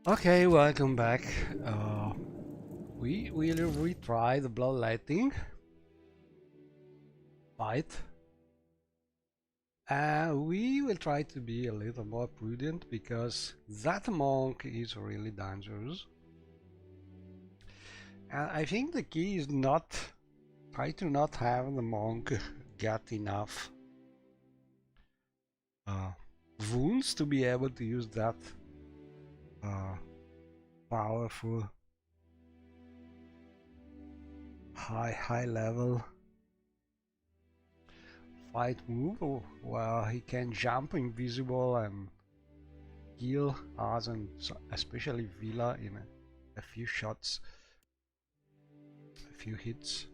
Okay, welcome back. We will retry the Bloodletting fight. We will try to be a little more prudent because that monk is really dangerous. And I think the key is not try to not have the monk get enough wounds to be able to use that powerful high level fight move where he can jump invisible and heal us, and especially Villa in a few shots, a few hits.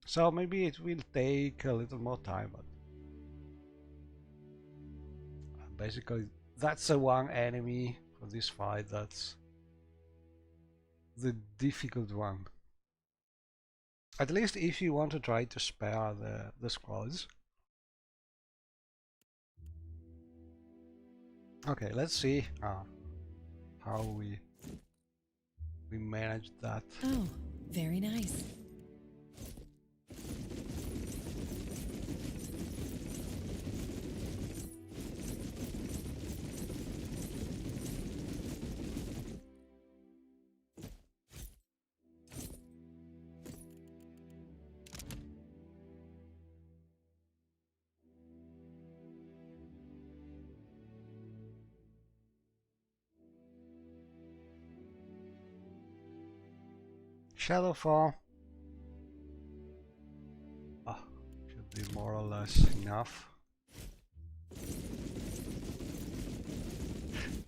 So maybe it will take a little more time, but basically that's the one enemy for this fight that's the difficult one. At least if you want to try to spare the squads. Okay, let's see how we managed that. Oh, very nice. Shadowfall. Should be more or less enough.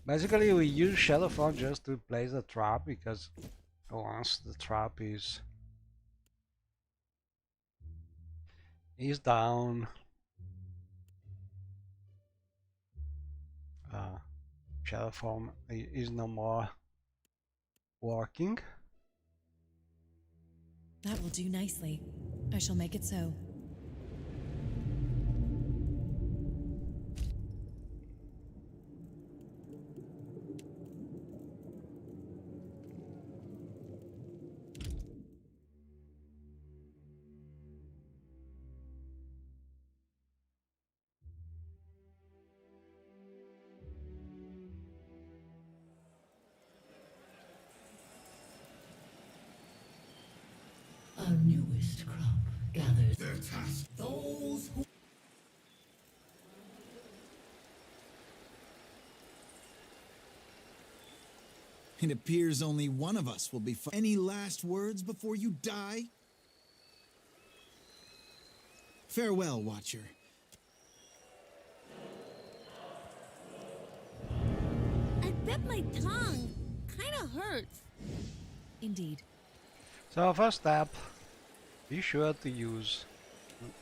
Basically, we use Shadowfall just to place the trap, because once the trap is down, Shadowfall is no more working. That will do nicely. I shall make it so. Our newest crop gathers their task. Those who It appears only one of us will be fine. Any last words before you die? Farewell, Watcher. I bet my tongue kinda hurts. Indeed. So first step, be sure to use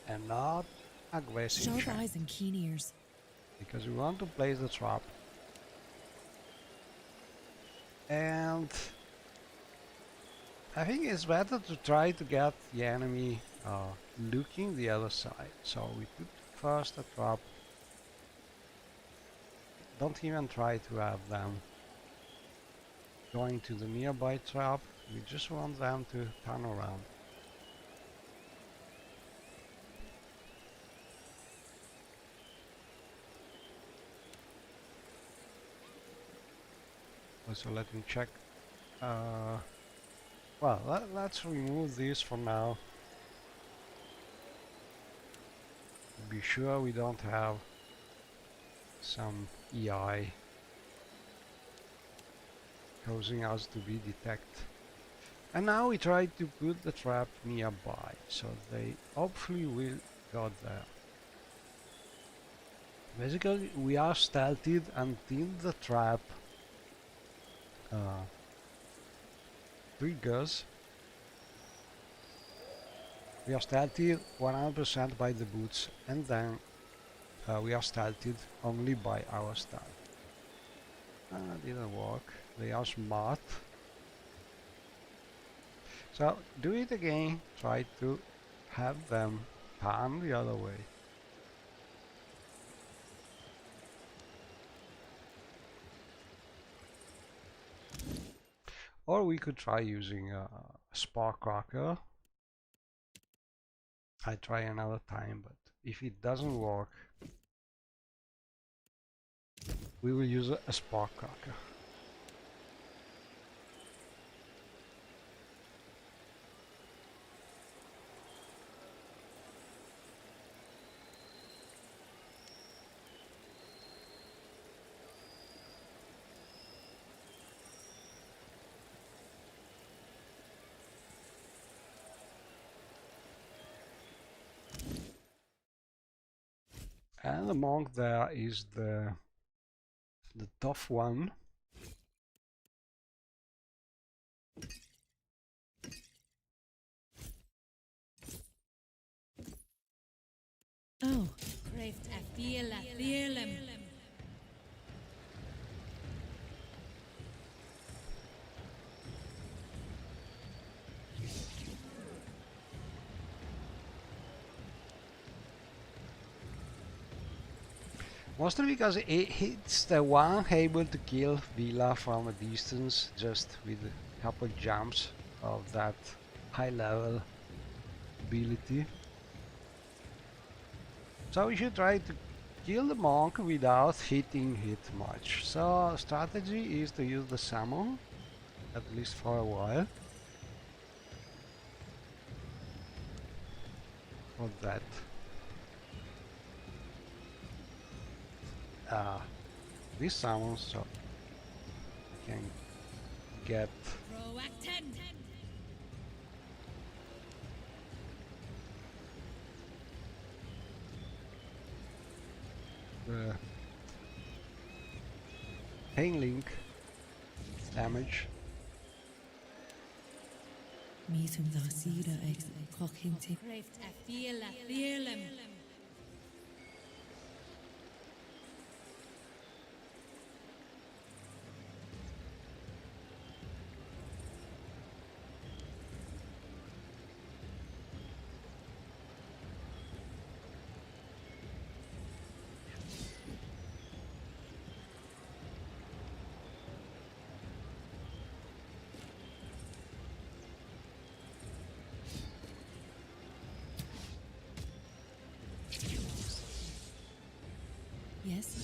and not aggressive Sharp check, eyes and keen ears. because we want to place the trap. And I think it's better to try to get the enemy looking the other side. So we put first a trap. Don't even try to have them going to the nearby trap. We just want them to turn around. Also, let me check. Well, let's remove this for now. Be sure we don't have some EI causing us to be detected. And now we try to put the trap nearby, so they hopefully will go there. Basically, we are stealthed until the trap triggers. We are stealthed 100% by the boots, and then we are stealthed only by our stealth. Didn't work. They are smart. So do it again. Try to have them turn the other way. Or we could try using a spark cracker. I try another time, but if it doesn't work, we will use a spark cracker. And the monk there is the tough one. Oh, Mostly because it's the one able to kill Vila from a distance just with a couple jumps of that high level ability. So we should try to kill the monk without hitting it much. So strategy is to use the summon, at least for a while. For that. This summon so can get the pain link damage. mítum dá síra ag cochinti. Yes.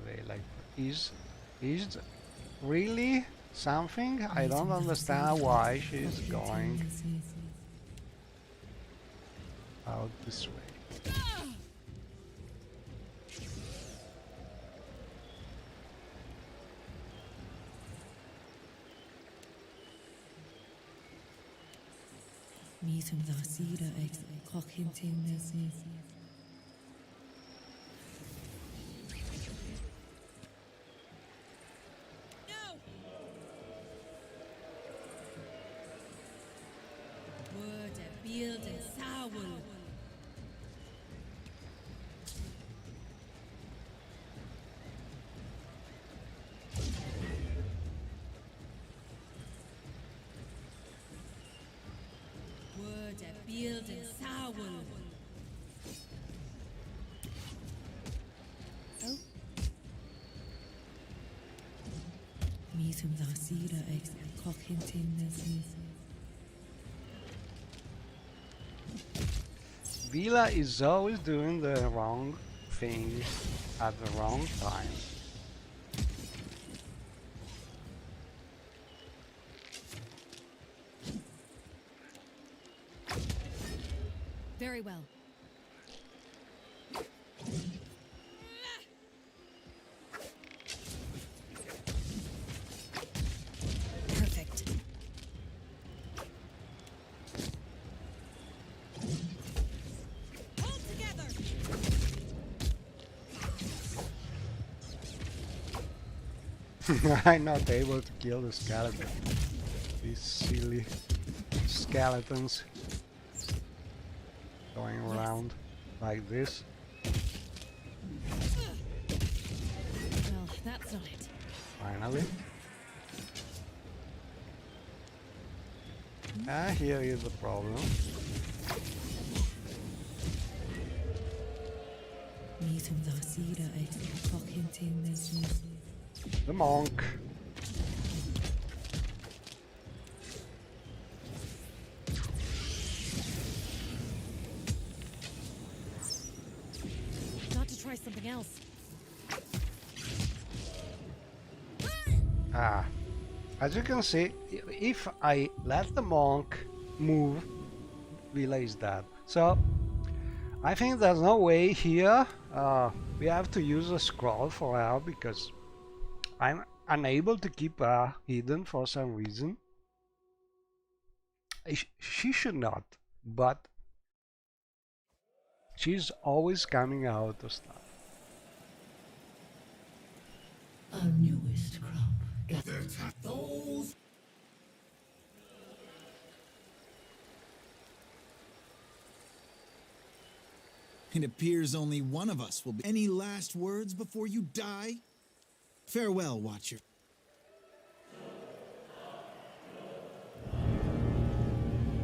They like is really something? I don't understand why she's going out this way. mítum dá síra ag cochinti. Mítum dá síra ag cochinti. Vila is always doing the wrong thing at the wrong time. Very well. Perfect. Hold together. I'm not able to kill the skeleton. These silly skeletons going around like this. Well, that's not it. Finally. Here is the problem. The monk. Got to try something else. Ah. As you can see, if I let the monk move, Villa is dead. So, I think there's no way here. We have to use a scroll for her because I'm unable to keep her hidden for some reason. She should not, but she's always coming out of stuff. Our newest crop gathers those. It appears only one of us will be. Any last words before you die? Farewell, Watcher.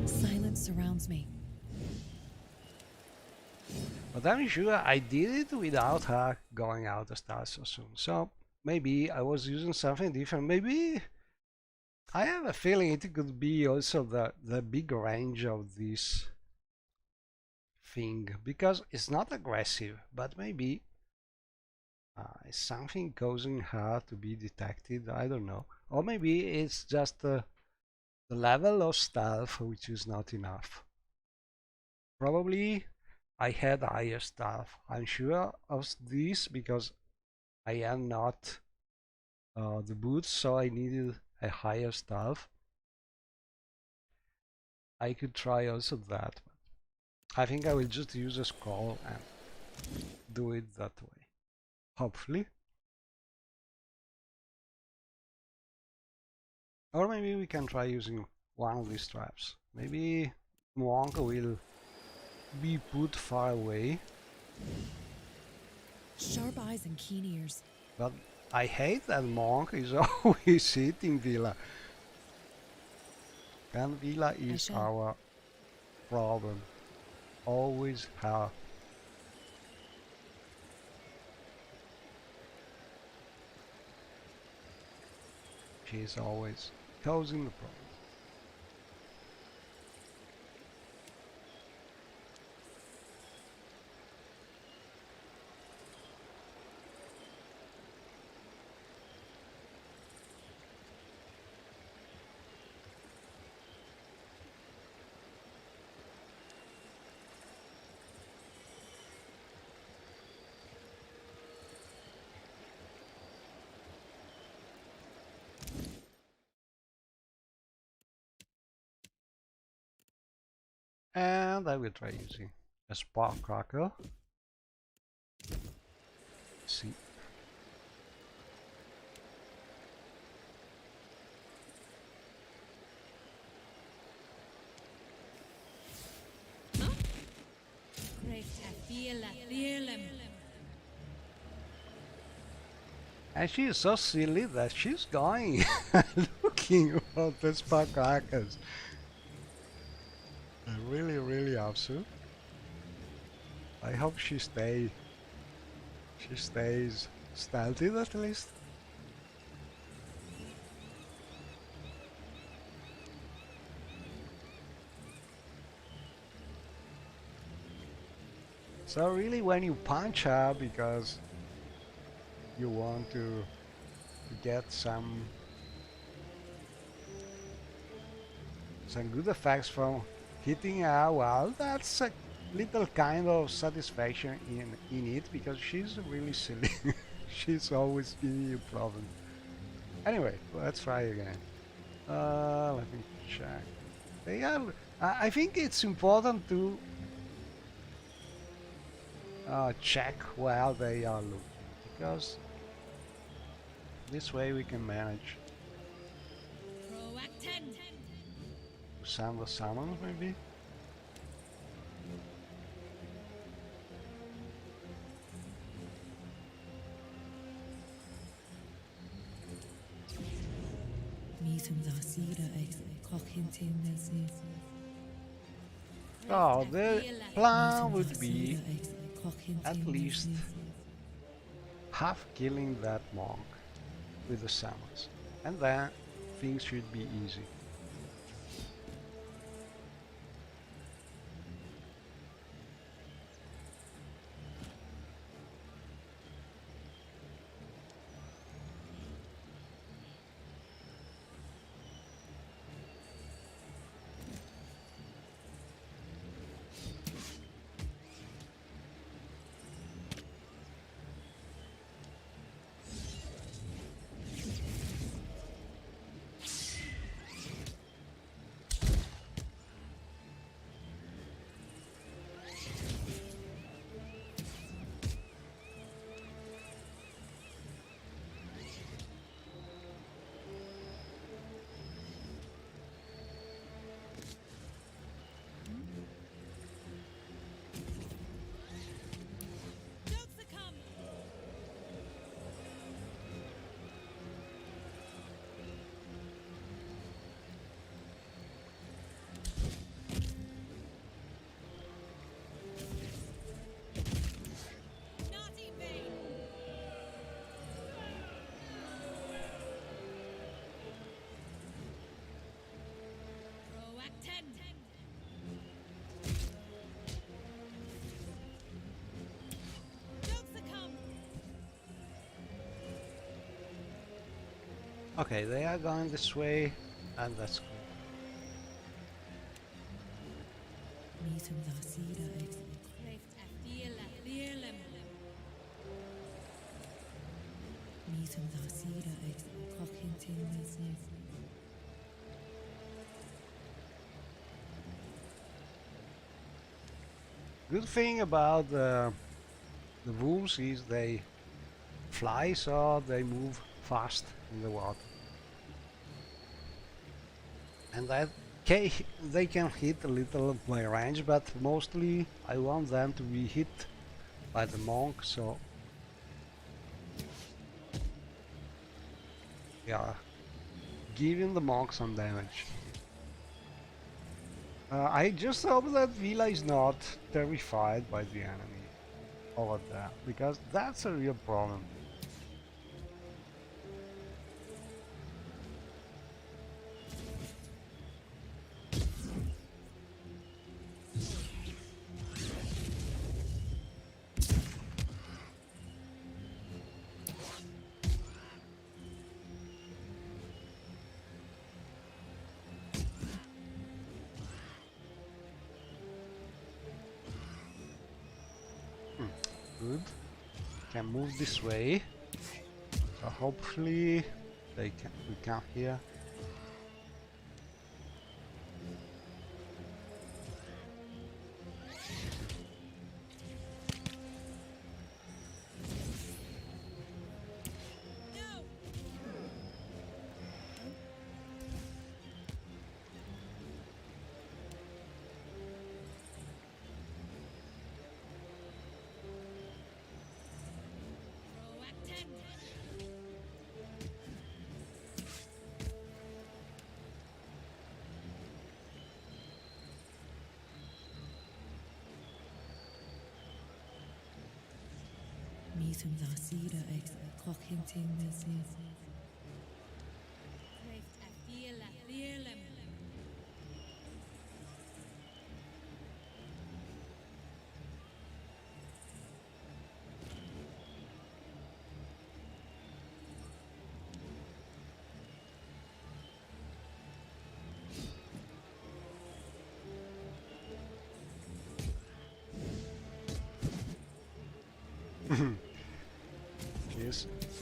Silence surrounds me. But I'm sure I did it without her going out of stars so soon. So maybe I was using something different. Maybe I have a feeling it could be also the big range of this thing, because it's not aggressive, but maybe it's something causing her to be detected. I don't know. Or maybe it's just the level of stealth which is not enough. Probably I had higher stealth. I'm sure of this because I am not the boots, so I needed a higher stealth. I could try also that. I think I will just use a scroll and do it that way. Hopefully. Or maybe we can try using one of these traps. Maybe Monk will be put far away. Sharp eyes and keen ears. But I hate that Monk is always hitting Villa. And Villa is our problem. Always her. She is always causing the problem. And I will try using a spark cracker. See. And she is so silly that she's going looking for the spark crackers. I really hope so. I hope she stays stealthy at least. So really when you punch her because you want to get some good effects from hitting her, well, that's a little kind of satisfaction in it, because she's really silly. She's always giving you problems. Anyway, let's try again. Let me check. They are. I think it's important to check where they are looking, because this way we can manage to send the summons maybe. Oh, the plan would be at least half killing that monk with the summons, and then things should be easy. Okay, they are going this way, and that's good. Meetum Lasida ex Meetum Lasida ex Cochinting Business. Good thing about the wolves is they fly, so they move fast in the water. And that they can hit a little by range, but mostly I want them to be hit by the monk, so yeah, giving the monk some damage. I just hope that Vila is not terrified by the enemy over there, because that's a real problem. Good. Can move this way. So hopefully we can hear. Meetum Lasida ex Cochinting Business.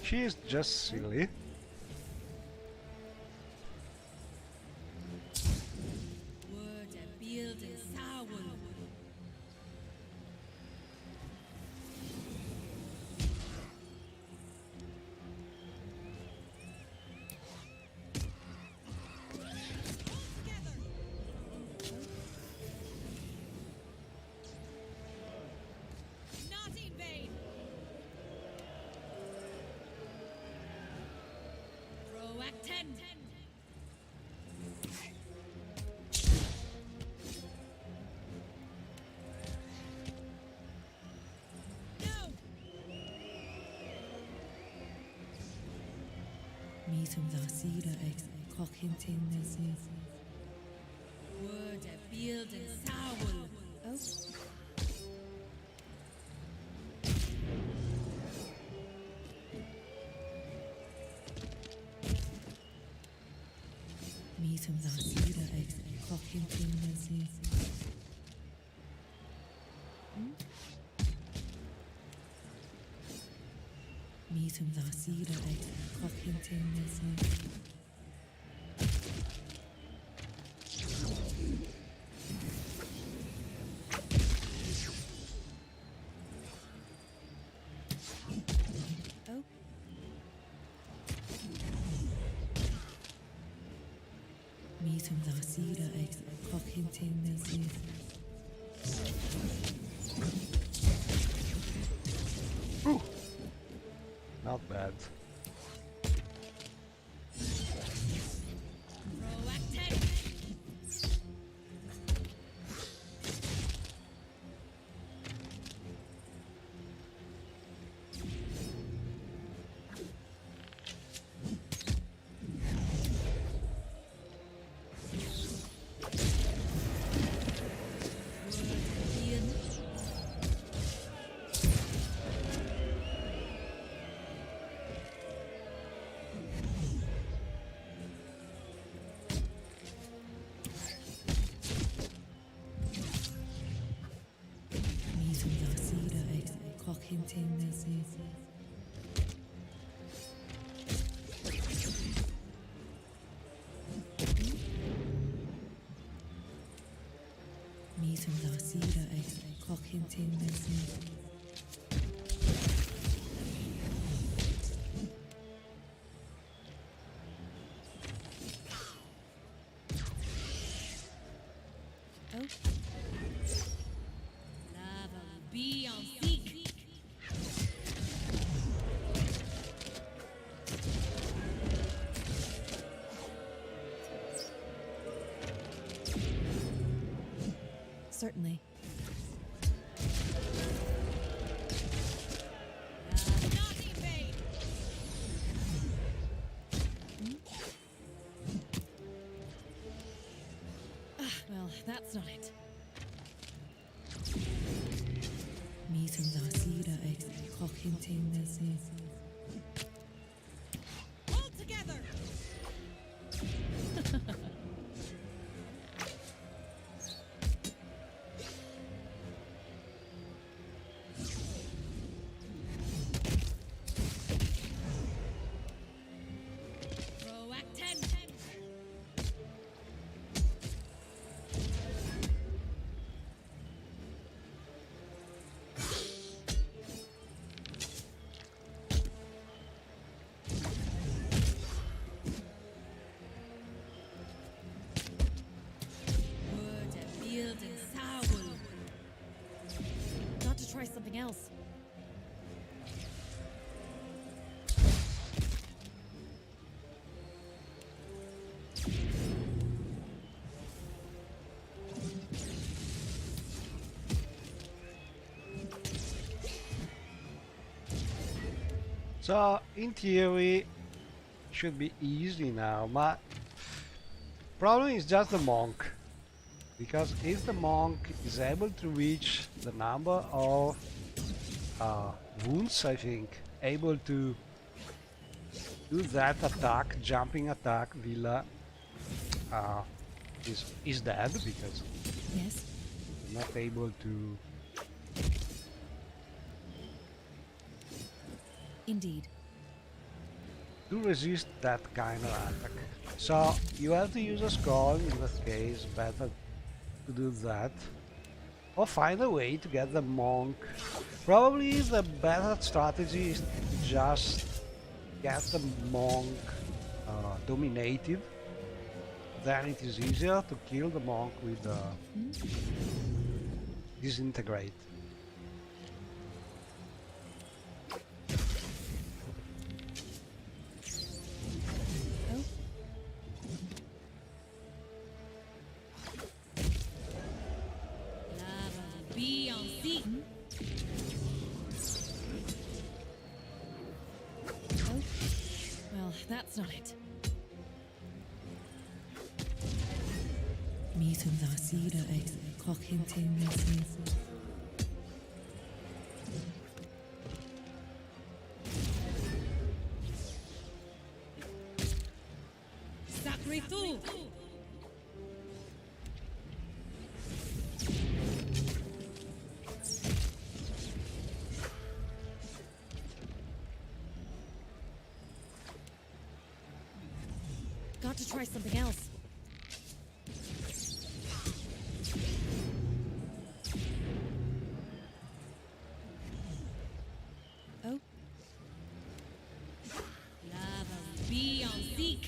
She is just silly. Meetum Zasira ex Cockington Nessie. Word a build and soul. Oh. Meetum Zasira ex Cockington Nessie. Meetum Zasira ex Cockington Nessie. Oh. Meetum Zasira ex Cockington Nessie. Not bad. Meetum Zasira ex Cockington Nessie. Meetum Zasira ex Cockington Nessie. Oh. Lava be on seek. Certainly. Not evade. Well, that's not it. Meetum Zasira ex Cockington Nessie. All together. Proactive. Word a build and soul. Got to try something else. So in theory should be easy now, but problem is just the monk. Because if the monk is able to reach the number of wounds, I think, able to do that attack, jumping attack, Villa is dead because Yes. not able to. Indeed. To resist that kind of attack. So you have to use a scroll, in that case better to do that. Or find a way to get the monk. Probably the better strategy is to just get the monk dominated. Then it is easier to kill the monk with disintegrate. Oh. Lava be on seek. Oh. Well, that's not it. Mítum dá sira ex cochintin nesni. Sacre tu! Got to try something else. Oh. Lava be on seek.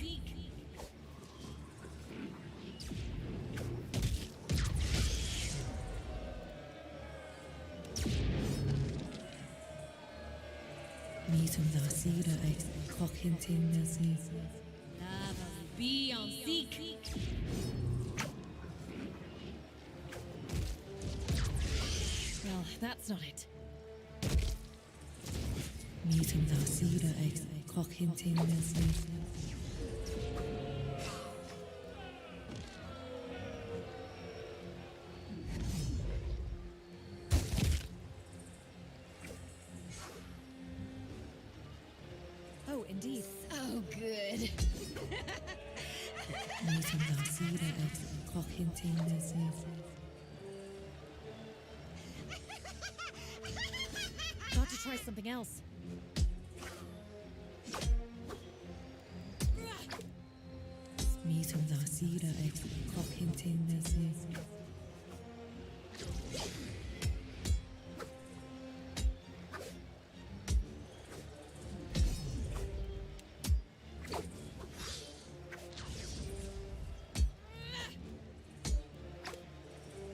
Mítum dá sira ex cochintin nesni. Lava be on seek. Well, that's not it. Mítum dá sira ex cochintin nesni. Oh, indeed. Oh, good. Mítum dá sira ex cochintin nesni. Got to try something else. Mítum dá sira ex cochintin nesni.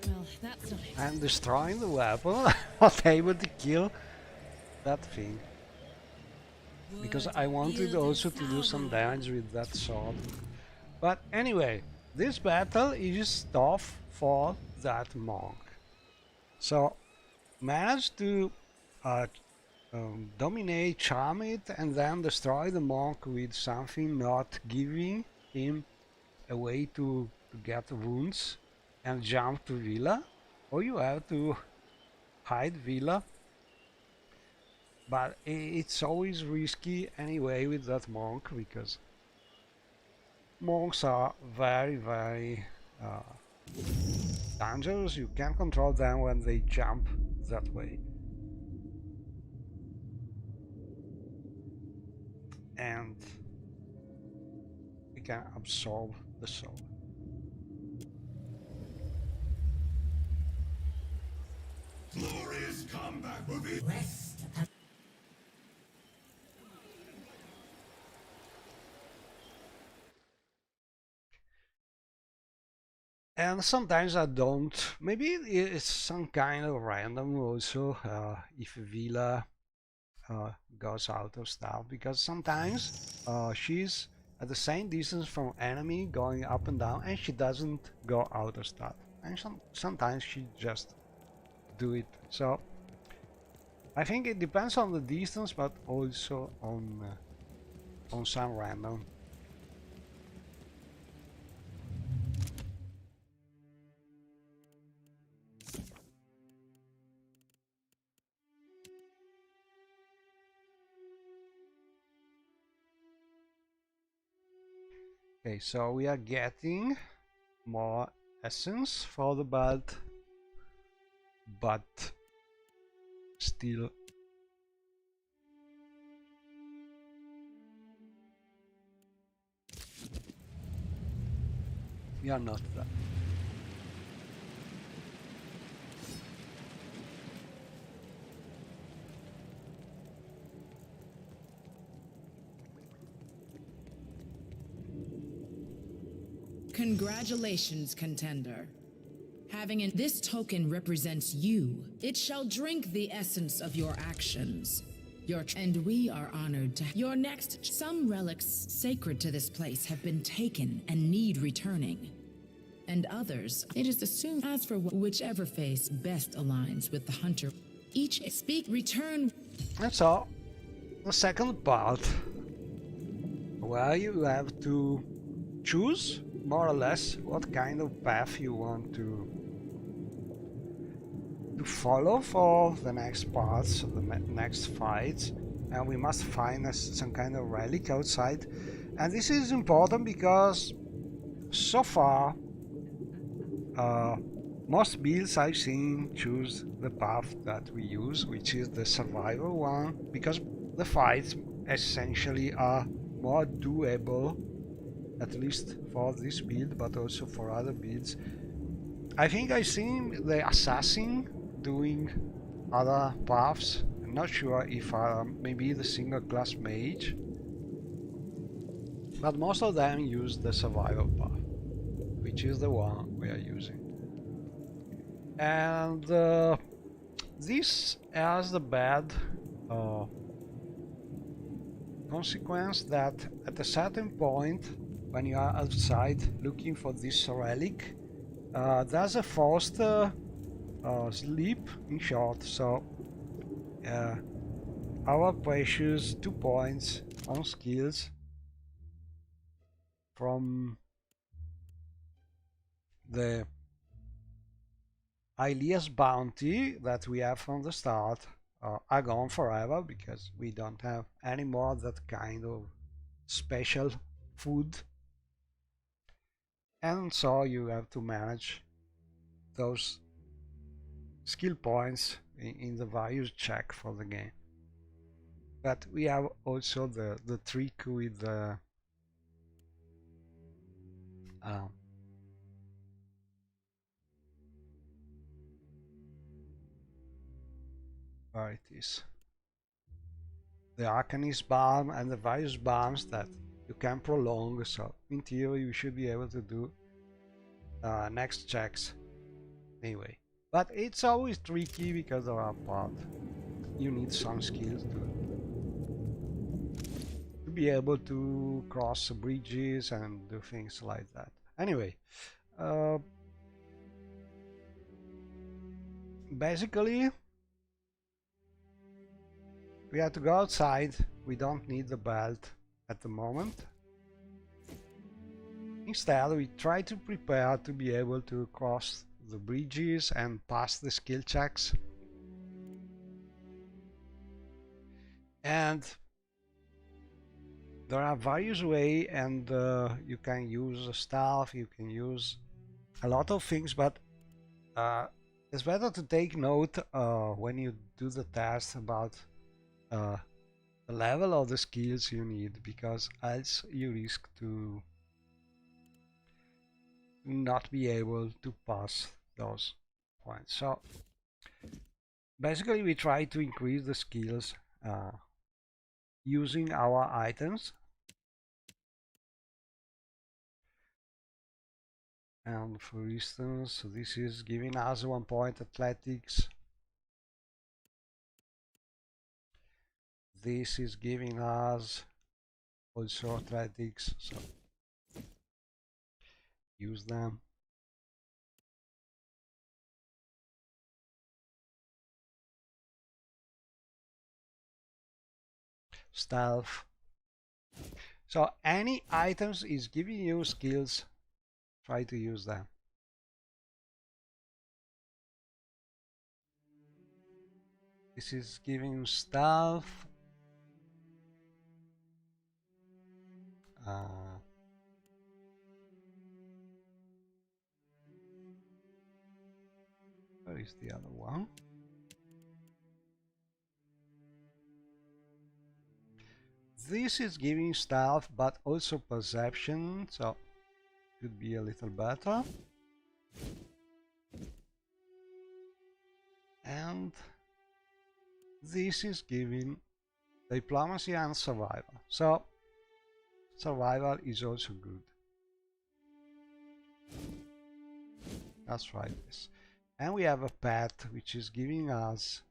Well, that's not it. I'm destroying the weapon. Not able to kill that thing. Because I wanted also to do some damage with that sword. But anyway, this battle is tough for that monk. So manage to dominate, charm it, and then destroy the monk with something not giving him a way to get wounds and jump to Villa, or you have to hide Villa. But it's always risky anyway with that monk, because monks are very, very dangerous. You can't control them when they jump that way. And we can absorb the soul. Glorious combat will be rest. And sometimes I don't. Maybe it's some kind of random also if Villa goes out of stuff, because sometimes she's at the same distance from enemy going up and down and she doesn't go out of stuff, and sometimes she just do it. So I think it depends on the distance, but also on some random. Okay, so we are getting more essence for the belt, but still we are not that. Congratulations, contender. This token represents you. It shall drink the essence of your actions. And we are honored to your next. Some relics sacred to this place have been taken and need returning. And others, it is assumed, as for whichever face best aligns with the hunter. Each return. And so the second part, where you have to choose more or less what kind of path you want to follow for the next parts, the next fights, and we must find some kind of relic outside. And this is important because so far most builds I've seen choose the path that we use, which is the survival one, because the fights essentially are more doable, at least for this build, but also for other builds. I think I've seen the assassin doing other paths. I'm not sure if maybe the single class mage, but most of them use the survival path, which is the one we are using. And this has the bad consequence that at a certain point, when you are outside looking for this relic, there's a forced sleep in short, so our precious 2 points on skills from the Ilias bounty that we have from the start are gone forever, because we don't have any more that kind of special food, and so you have to manage those skill points in the various check for the game. But we have also the trick with the where it is, the Arcanist Balm and the various balms that you can prolong, so in theory you should be able to do next checks anyway. But it's always tricky because of our part. You need some skills to be able to cross bridges and do things like that. Anyway, basically we have to go outside. We don't need the belt at the moment. Instead, we try to prepare to be able to cross the bridges and pass the skill checks. And there are various ways, and you can use stuff, you can use a lot of things, but it's better to take note when you do the test about the level of the skills you need, because else you risk to not be able to pass those points. So basically we try to increase the skills using our items, and for instance this is giving us 1 point athletics, this is giving us also athletics, so use them. Stealth. So any items is giving you skills, try to use them. This is giving stealth. Where is the other one? This is giving stealth but also perception, so could be a little better. And this is giving diplomacy and survival, so survival is also good. Let's try this. And we have a pet which is giving us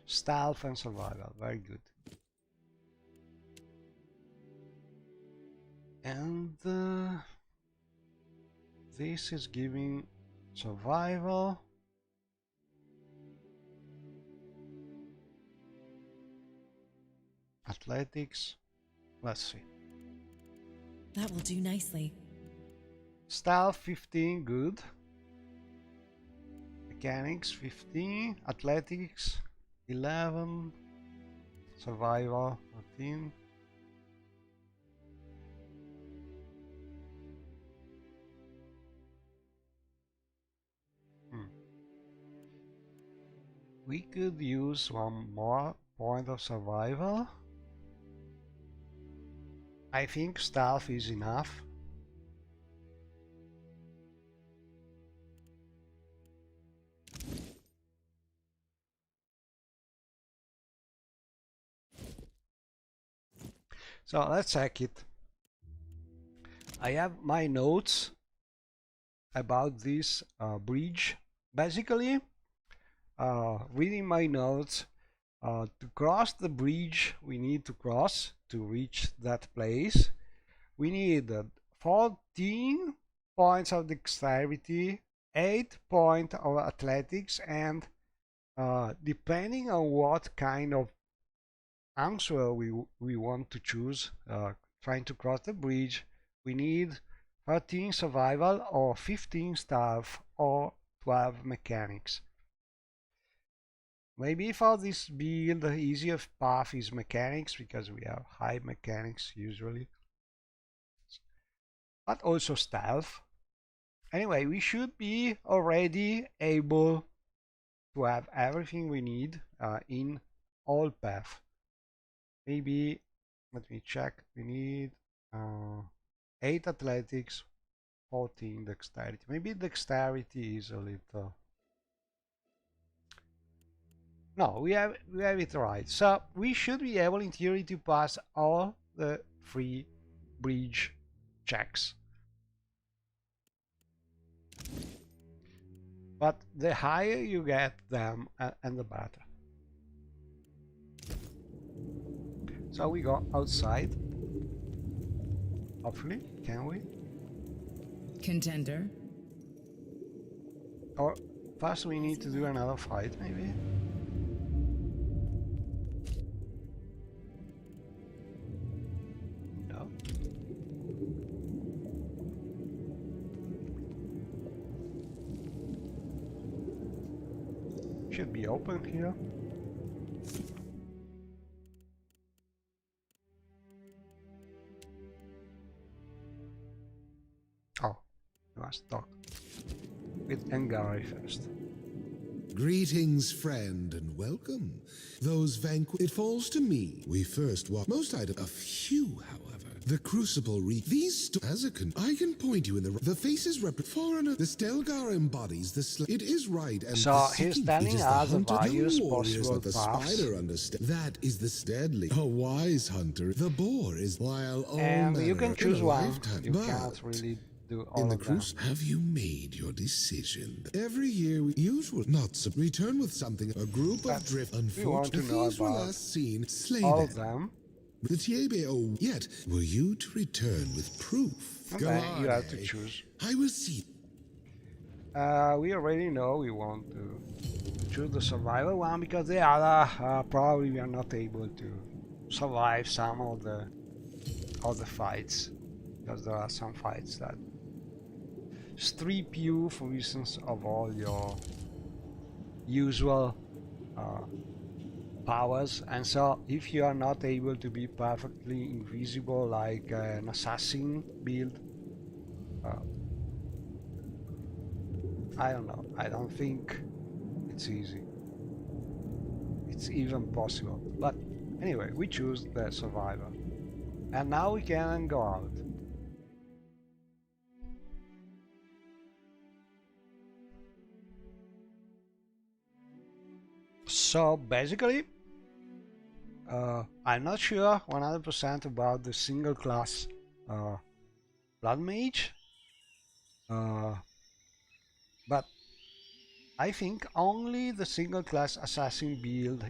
stealth and survival, very good. And this is giving survival, athletics, let's see. That will do nicely. Stealth 15, good. Mechanics 15, athletics 11, survival 14. We could use one more point of survival. I think stealth is enough. So let's check it. I have my notes about this bridge. Basically, reading my notes, to cross the bridge we need to cross to reach that place, we need 14 points of dexterity, 8 points of athletics, and depending on what kind of answer we want to choose, trying to cross the bridge, we need 13 survival or 15 stealth or 12 mechanics. Maybe for this build the easiest path is mechanics, because we have high mechanics usually, but also stealth. Anyway, we should be already able to have everything we need in all paths. Maybe, let me check, we need 8 athletics, 14 dexterity. Maybe dexterity is a little... No, we have it right. So we should be able in theory to pass all the 3 bridge checks. But the higher you get them, and the better. So we go outside. Hopefully, can we? Contender. Or first we need to do another fight, maybe? No. Should be open here. Oh, we must talk with Engari first. Greetings, friend, and welcome. Those vanquished. It falls to me. We first walk most items. A few, however. The crucible these as a I can point you in the faces foreigner. The Stelgar embodies the it is right, and so he's telling us the various possible the paths. spider understand. That is the deadly. A wise hunter. The boar is while all And you can choose one. lifetime, You but can't really do all in the of them. cruise, have you made your decision? Every year, we usually not return with something. A group But of drift. we want to Unfortunately, know these were about last seen. Slay all them. of them. The TABO. Yet, were you to return with proof? And then you have to Galade, choose. I will see. We already know we want to choose the survival one, because the other probably we are not able to survive some of the fights, because there are some fights that strip you, for instance, of all your usual powers, and so if you are not able to be perfectly invisible like an assassin build, I don't know, I don't think it's easy, it's even possible. But anyway, we choose the survivor, and now we can go out. So basically, I'm not sure 100% about the single class blood mage, but I think only the single class assassin build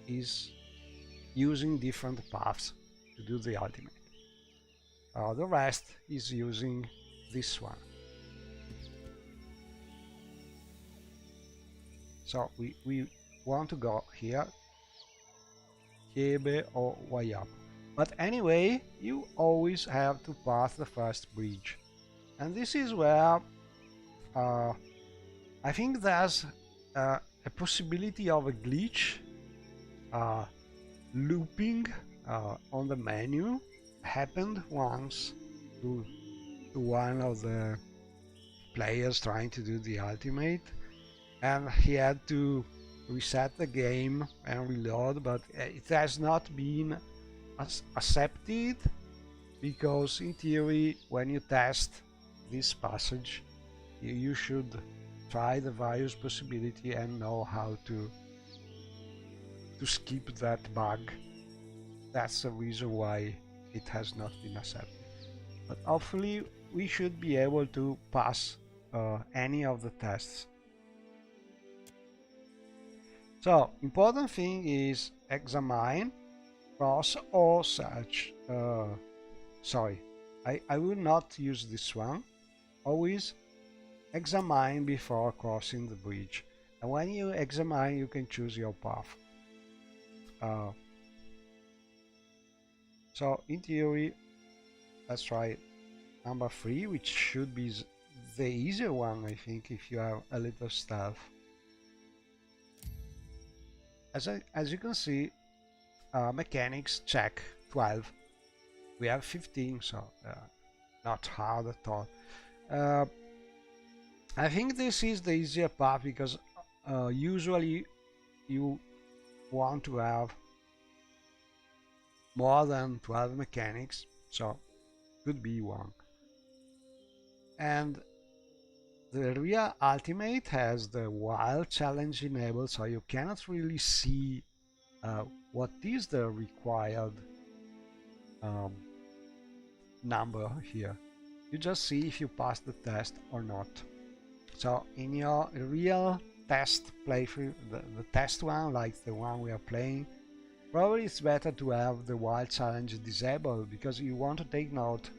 is using different paths to do the ultimate. The rest is using this one. So we want to go here, Kiebe or Wayap. But anyway, you always have to pass the first bridge. And this is where I think there's a possibility of a glitch looping on the menu. Happened once to one of the players trying to do the ultimate, and he had to reset the game and reload, but it has not been accepted, because in theory when you test this passage you should try the various possibility and know how to skip that bug. That's the reason why it has not been accepted. But hopefully we should be able to pass any of the tests. So important thing is examine, cross or search. Sorry, I will not use this one. Always examine before crossing the bridge, and when you examine you can choose your path. So in theory, let's try number 3, which should be the easier one, I think, if you have a little stealth. As you can see, mechanics check 12. We have 15, so not hard at all. I think this is the easier path because usually you want to have more than 12 mechanics, so could be one. And the real ultimate has the wild challenge enabled, so you cannot really see what is the required number here. You just see if you pass the test or not. So in your real test playthrough, the test one, like the one we are playing, probably it's better to have the wild challenge disabled, because you want to take note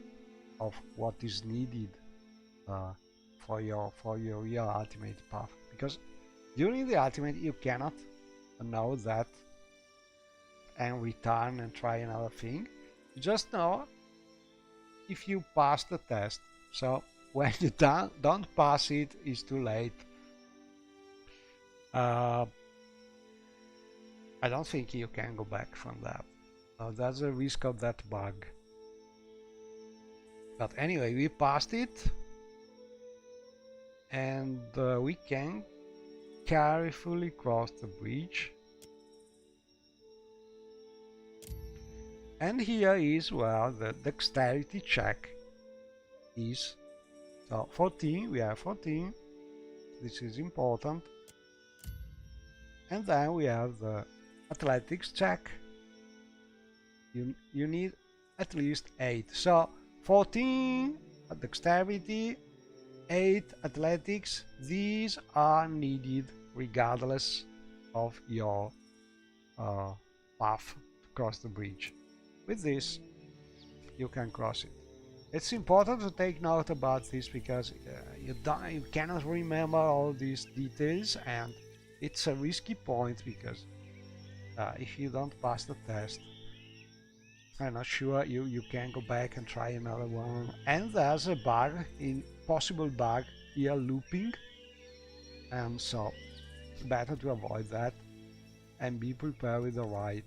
of what is needed for your real ultimate path. Because during the ultimate you cannot know that and return and try another thing. You just know if you pass the test. So when you don't pass it, it's too late. I don't think you can go back from that. That's the risk of that bug. But anyway, we passed it, and we can carefully cross the bridge. And here is where the dexterity check is. So 14, we have 14. This is important. And then we have the athletics check. You need at least 8. So 14 dexterity, 8 athletics. These are needed regardless of your path to cross the bridge. With this, you can cross it. It's important to take note about this, because you cannot remember all these details, and it's a risky point, because if you don't pass the test, I'm not sure you can go back and try another one. And there's a bug, possible bug here, looping, and so it's better to avoid that and be prepared with the right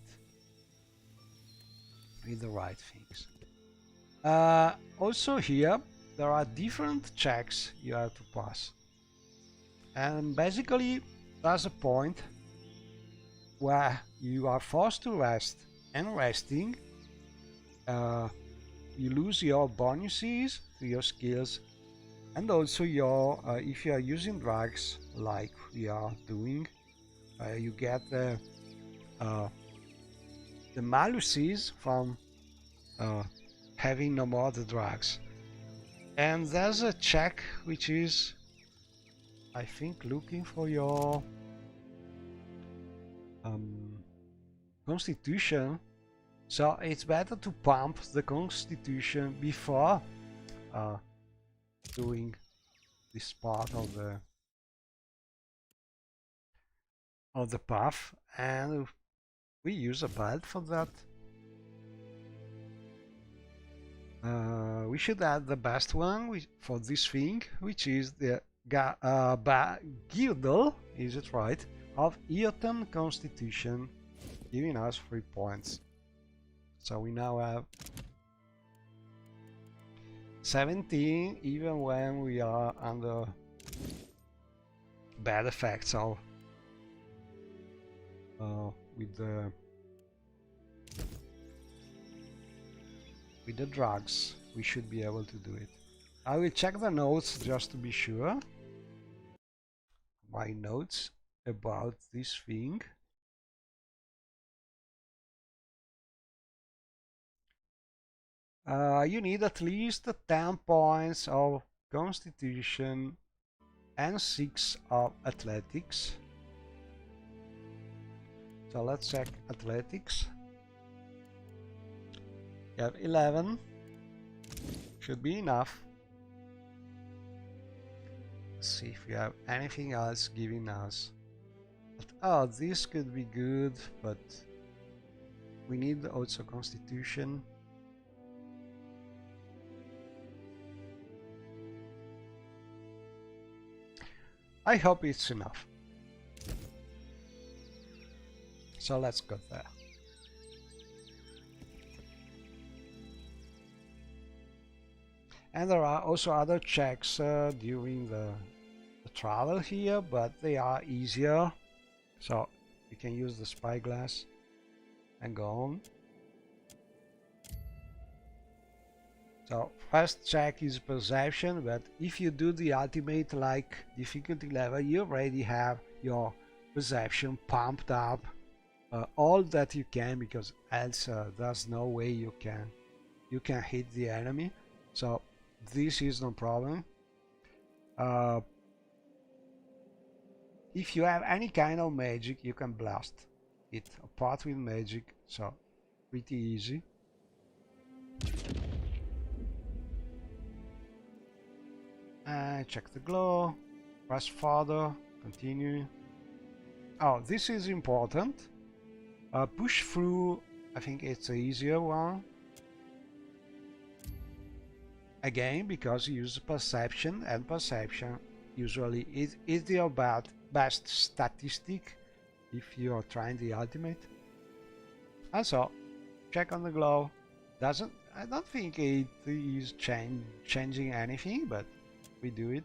things. Also here there are different checks you have to pass, and basically there's a point where you are forced to rest, and resting you lose your bonuses to your skills, and also your if you are using drugs like we are doing, you get the maluses from having no more the drugs. And there's a check which is, I think, looking for your constitution. So it's better to pump the constitution before doing this part of the path, and we use a belt for that. We should add the best one for this thing, which is the Girdle, is it right, of Eoten Constitution, giving us 3 points. So we now have 17, even when we are under bad effects of with the drugs. We should be able to do it. I will check the notes just to be sure. My notes about this thing. You need at least 10 points of Constitution and 6 of Athletics. So let's check Athletics. You have 11. Should be enough. Let's see if we have anything else giving us. Oh, this could be good, but we need also Constitution. I hope it's enough. So let's go there. And there are also other checks during the travel here, but they are easier. So you can use the spyglass and go on. So first check is perception, but if you do the ultimate like difficulty level, you already have your perception pumped up all that you can, because else there's no way you can hit the enemy. So this is no problem. If you have any kind of magic, you can blast it apart with magic, so pretty easy. And check the glow, press further, continue. Oh, this is important. Push through, I think it's the easier one. Again, because you use perception, and perception usually is your best statistic if you are trying the ultimate. And so, check on the glow. I don't think it is changing anything, but we do it.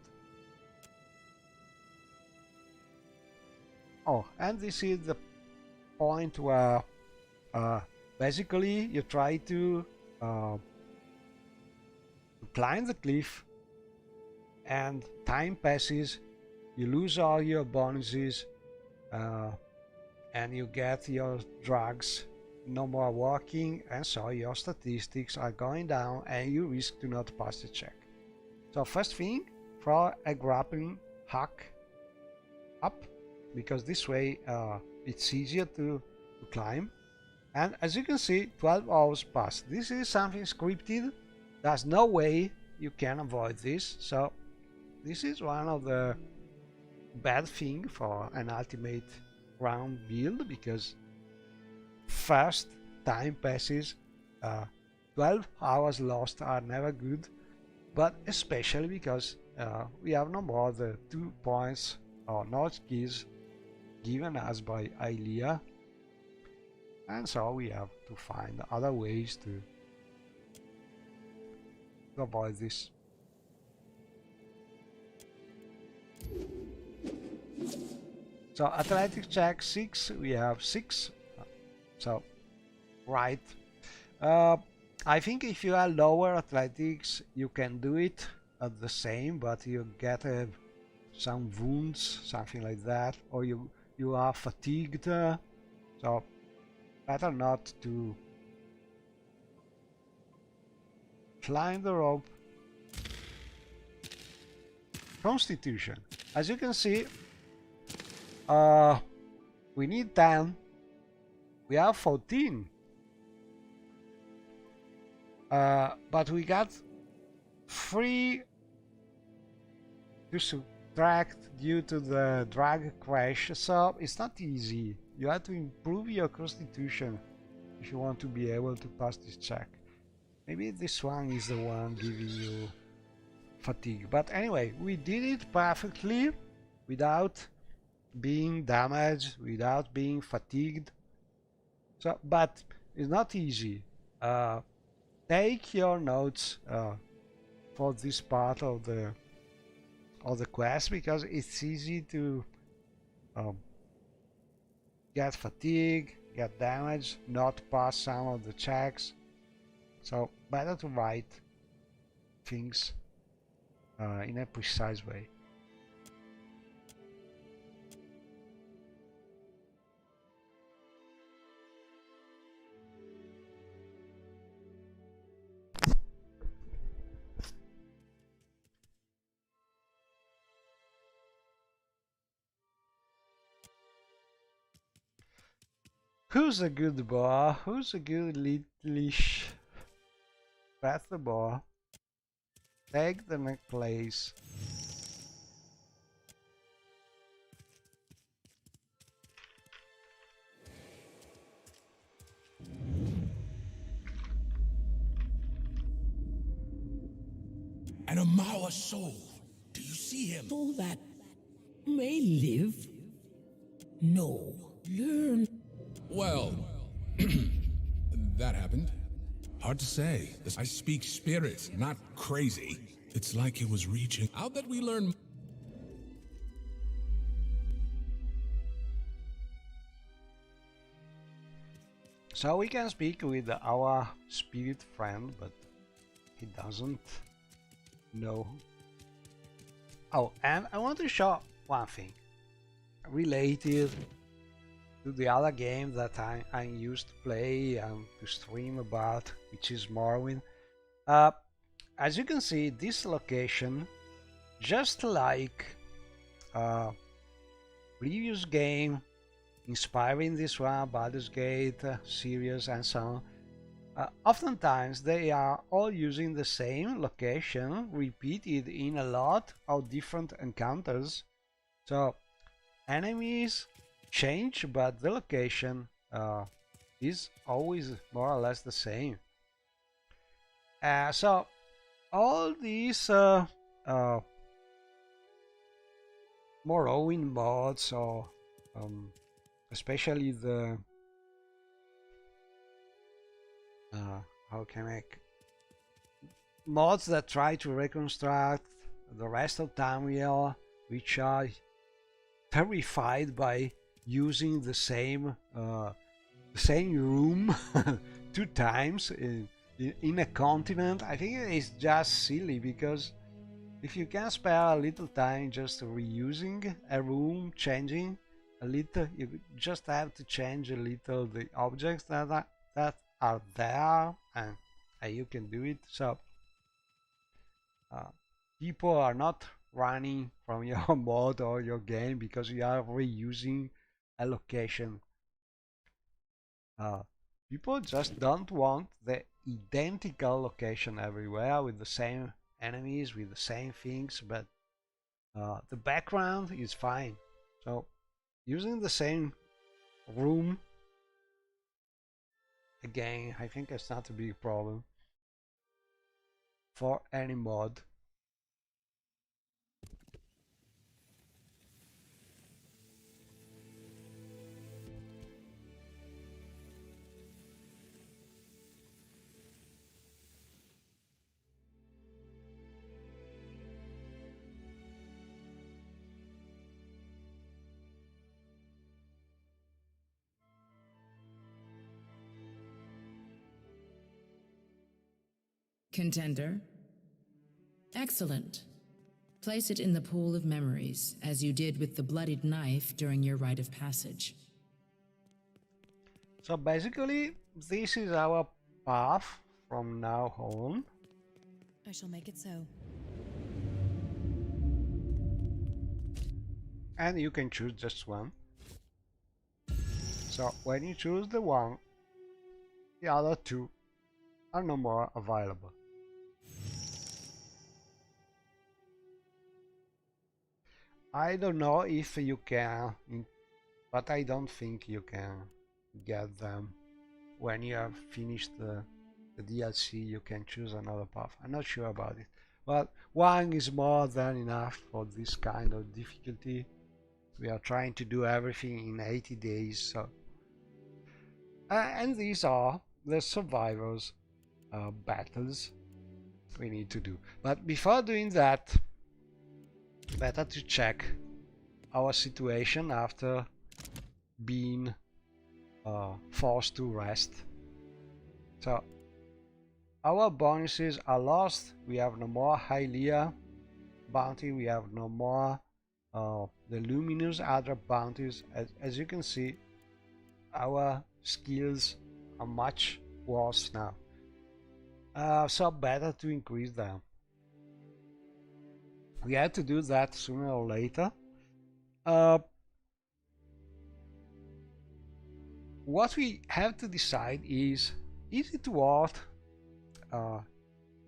Oh, and this is the point where basically you try to climb the cliff, and time passes, you lose all your bonuses, and you get your drugs no more working, and so your statistics are going down and you risk to not pass the check. So first thing, throw a grappling hook up, because this way it's easier to climb. And as you can see, 12 hours pass. This is something scripted. There's no way you can avoid this. So this is one of the bad thing for an ultimate round build, because first time passes, 12 hours lost are never good, but especially because we have no more the 2 points or notch keys given us by Aelia, and so we have to find other ways to avoid this. So athletics check 6, we have 6, so right. I think if you are lower athletics you can do it at the same, but you get some wounds, something like that, or you are fatigued, so better not to climb the rope. Constitution, as you can see, we need 10, we have 14, but we got 3 to subtract due to the drag crash, so it's not easy. You have to improve your constitution if you want to be able to pass this check. Maybe this one is the one giving you fatigue. But anyway, we did it perfectly without being damaged, without being fatigued. So, but it's not easy. Take your notes for this part of the quest, because it's easy to get fatigue, get damaged, not pass some of the checks. So better to write things in a precise way. Who's a good boy? Who's a good littlish? Pass the ball. Take the necklace. And a Mawa soul. Do you see him? Soul that may live? No. Learn. Well, that happened. Hard to say. I speak spirit, not crazy. It's like it was reaching out that we learn. So we can speak with our spirit friend, but he doesn't know. Oh, and I want to show one thing related to the other game that I used to play and to stream about, which is Morrowind. As you can see, this location, just like previous game inspiring this one, Baldur's Gate series and so on, oftentimes they are all using the same location repeated in a lot of different encounters. So enemies change, but the location is always more or less the same. So all these Morrowind mods, or especially the how can I mods that try to reconstruct the rest of Tamriel, which are terrified by using the same room two times in a continent. I think it's just silly, because if you can spare a little time just reusing a room, changing a little, you just have to change a little the objects that are there, and you can do it. So people are not running from your mod or your game because you are reusing a location. People just don't want the identical location everywhere with the same enemies, with the same things, but the background is fine. So using the same room, again, I think it's not a big problem for any mod. Contender. Excellent. Place it in the pool of memories, as you did with the bloodied knife during your rite of passage. So basically, this is our path from now on. I shall make it so. And you can choose just one. So when you choose the one, the other two are no more available. I don't know if you can, but I don't think you can get them when you have finished the the DLC you can choose another path. I'm not sure about it, but one is more than enough for this kind of difficulty. We are trying to do everything in 80 days, so and these are the survivors battles we need to do. But before doing that, better to check our situation after being forced to rest. So our bonuses are lost. We have no more Hylia bounty, we have no more the luminous other bounties. As you can see, our skills are much worse now, so better to increase them. We have to do that sooner or later. What we have to decide is it worth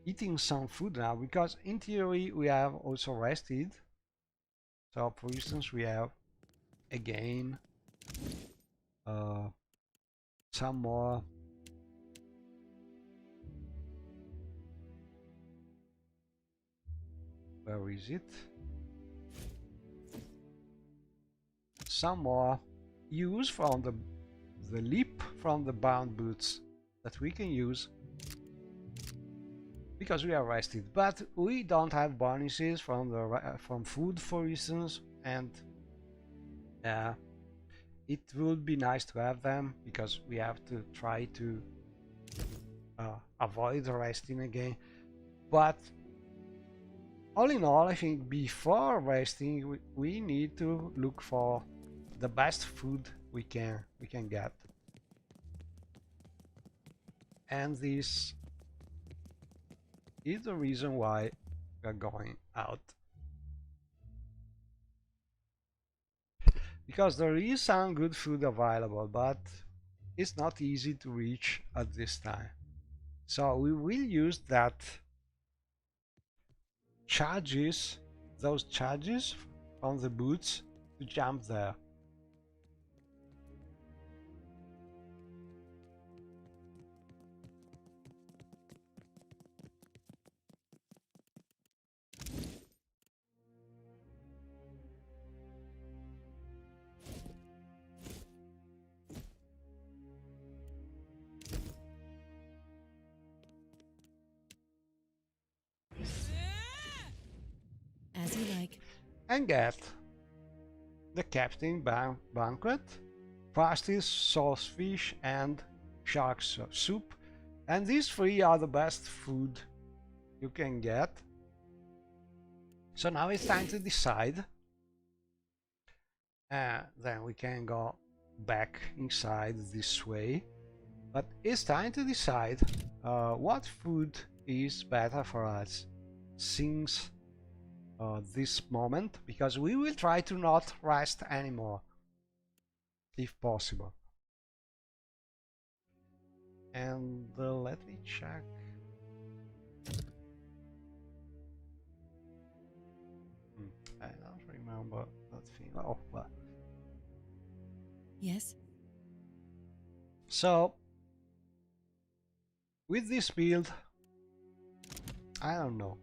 eating some food now, because in theory we have also rested. So for instance, we have again some more where is it? Some more use from the leap from the bound boots that we can use because we are rested, but we don't have bonuses from the from food, for instance, and it would be nice to have them because we have to try to avoid resting again. But all in all, I think before resting we need to look for the best food we can get, and this is the reason why we are going out, because there is some good food available, but it's not easy to reach at this time. So we will use that charges, those charges from the boots, to jump there. As you like. And get the Captain Banquet, pasties, saltfish, and shark soup. And these three are the best food you can get. So now it's time to decide. Then we can go back inside this way. But it's time to decide what food is better for us since this moment, because we will try to not rest anymore if possible. And let me check. I don't remember that thing. Oh well. Yes? So with this build, I don't know.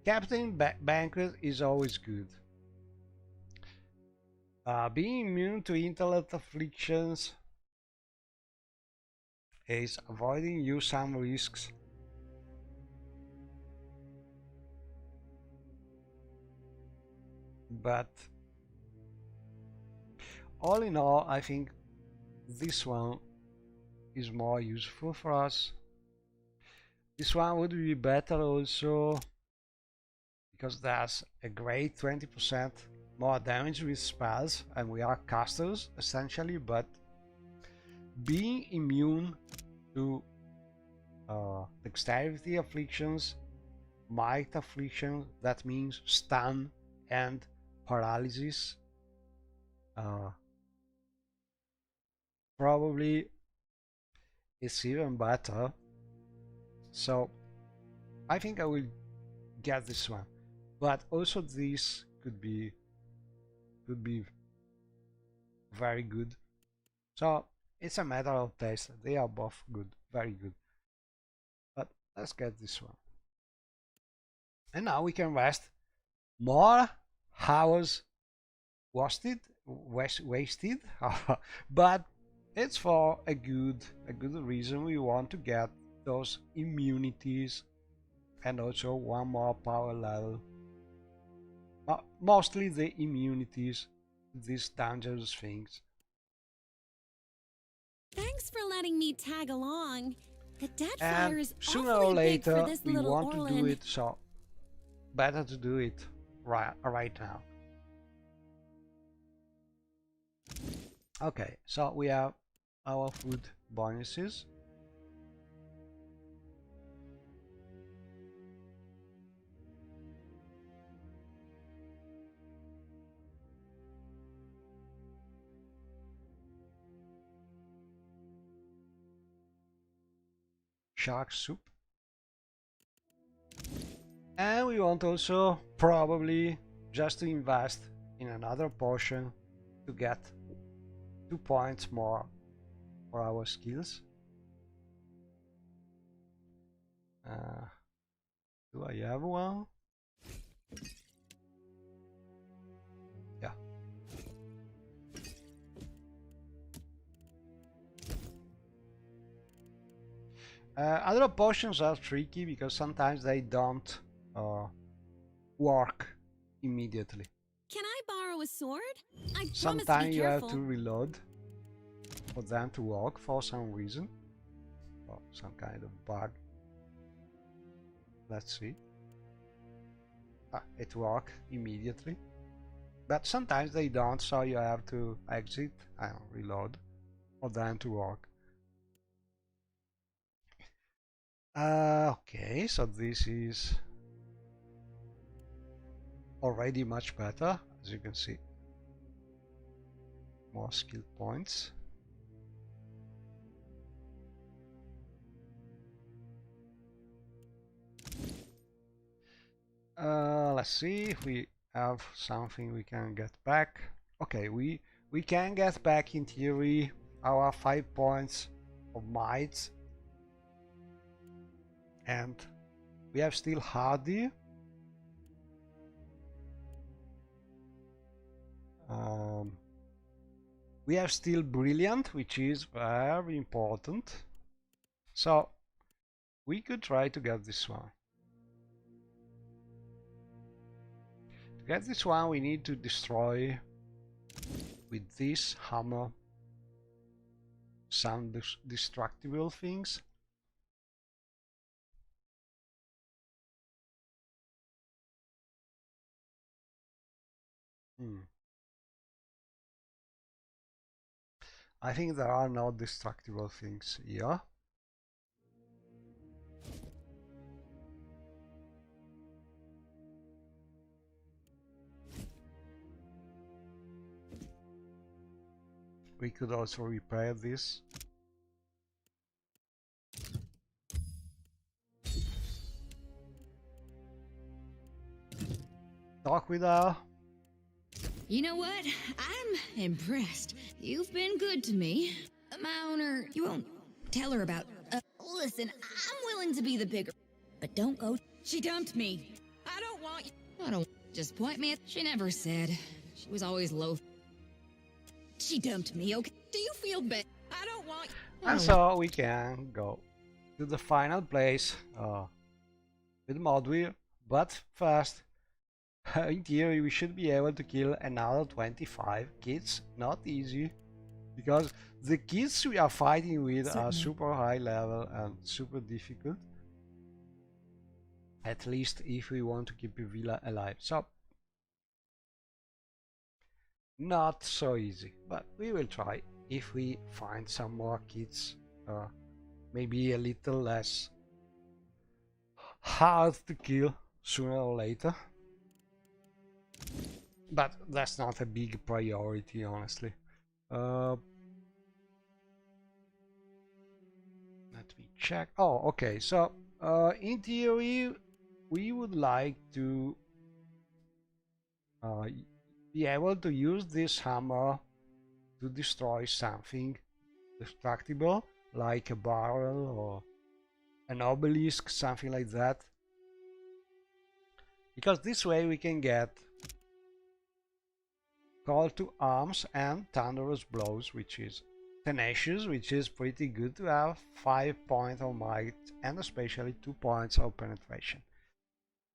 Captain Banquet is always good. Being immune to intellect afflictions is avoiding you some risks. But all in all, I think this one is more useful for us. This one would be better also because there's a great 20% more damage with spells, and we are casters essentially, but being immune to dexterity afflictions, might affliction, that means stun and paralysis, probably is even better. So I think I will get this one. But also this could be very good. So it's a matter of taste. They are both good, very good. But let's get this one. And now we can rest. More hours wasted, but it's for a good reason. We want to get those immunities and also one more power level. Mostly the immunities, these dangerous things. Thanks for letting me tag along. The Deadfire And is sooner awfully or big for later this we little want to do Orlin. it, so better to do it right now. Okay, so we have our food bonuses. Shark soup. And we want also probably just to invest in another potion to get 2 points more for our skills. Do I have one? Yeah. Other potions are tricky because sometimes they don't work immediately. Can I borrow a sword? I promise to be Sometimes you have careful. to reload for them to work for some reason, or some kind of bug. Let's see. It works immediately, but sometimes they don't, so you have to exit and reload for them to work. Okay, so this is already much better, as you can see. More skill points. Let's see if we have something we can get back. Okay, we can get back in theory our 5 points of might, and we have still hardy. We have still brilliant, which is very important, so we could try to get this one. To get this one we need to destroy with this hammer some destructible things. I think there are no destructible things here. We could also repair this. Talk with her. You know what? I'm impressed. You've been good to me. My owner, you won't tell her about... listen, I'm willing to be the bigger... But don't go... She dumped me. I don't want you... I don't... Just point me at... She never said. She was always low. She dumped me, okay? Do you feel bad? I don't want... And so we can go to the final place with Modwir, but first, in theory, we should be able to kill another 25 kids. Not easy, because the kids we are fighting with are super high level and super difficult. At least if we want to keep Villa alive. So, not so easy, but we will try. If we find some more kids, maybe a little less hard to kill sooner or later. But that's not a big priority, honestly. Let me check. Oh, okay. So, in theory, we would like to be able to use this hammer to destroy something destructible, like a barrel or an obelisk, something like that. Because this way we can get Call to Arms and Thunderous Blows, which is Tenacious, which is pretty good to have, 5 points of might and especially 2 points of penetration.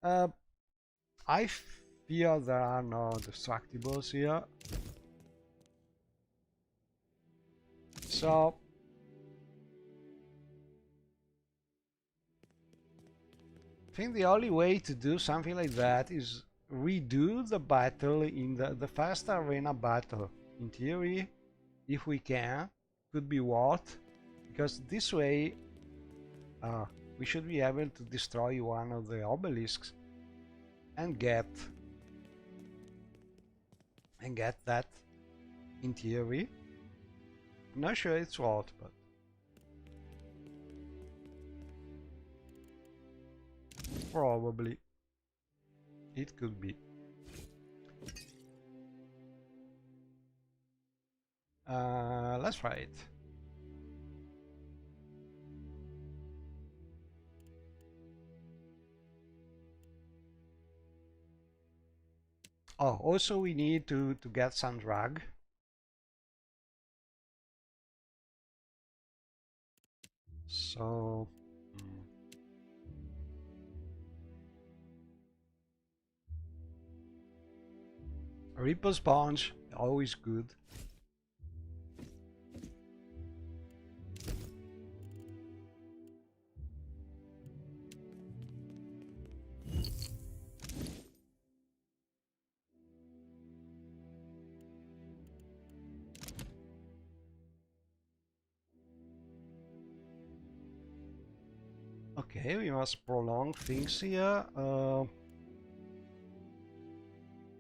I fear there are no destructibles here. So I think the only way to do something like that is redo the battle in the first arena battle. In theory, if we can, could be worth, because this way we should be able to destroy one of the obelisks and get that in theory. I'm not sure it's worth, but probably it could be. Let's try it. Oh, also we need to get some drag. So Ripple Sponge, always good. Okay, we must prolong things here.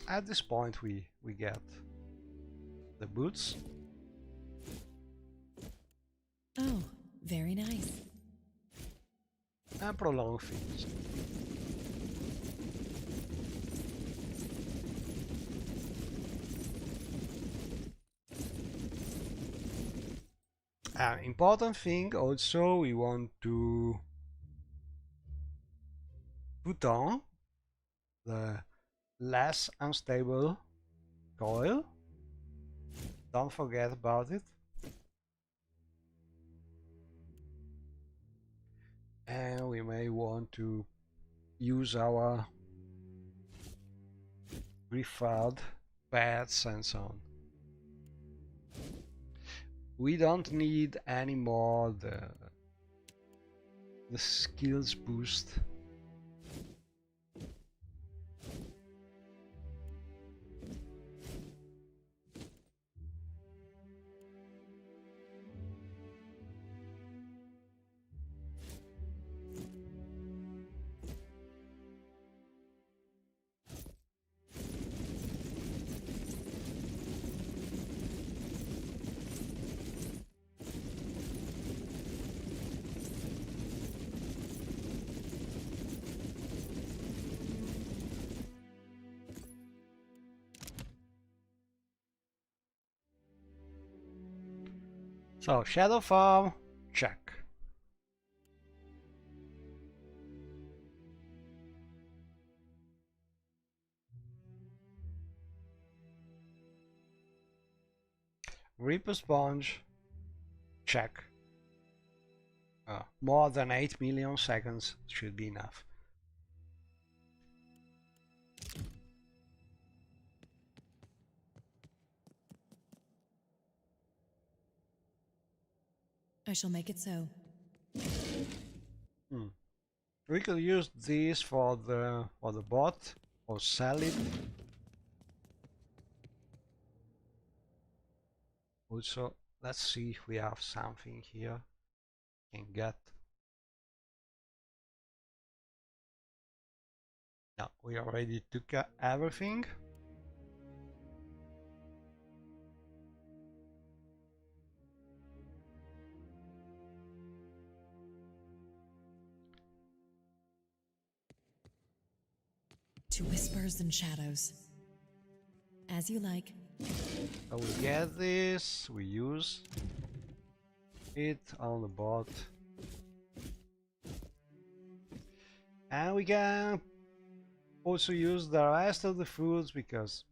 At this point we get the boots. Oh, very nice. And prolong things. Important thing also, we want to put on the less unstable coil. Don't forget about it. And we may want to use our preferred pads and so on. We don't need anymore the skills boost. So, Shadow Farm, check. Reaper Sponge, check. More than 8 million seconds should be enough. I shall make it so. We could use this for the bot or sell it. Also, let's see if we have something here can get. No, we already took everything. to whispers and shadows. As you like. So we get this, we use it on the bot. And we can also use the rest of the foods because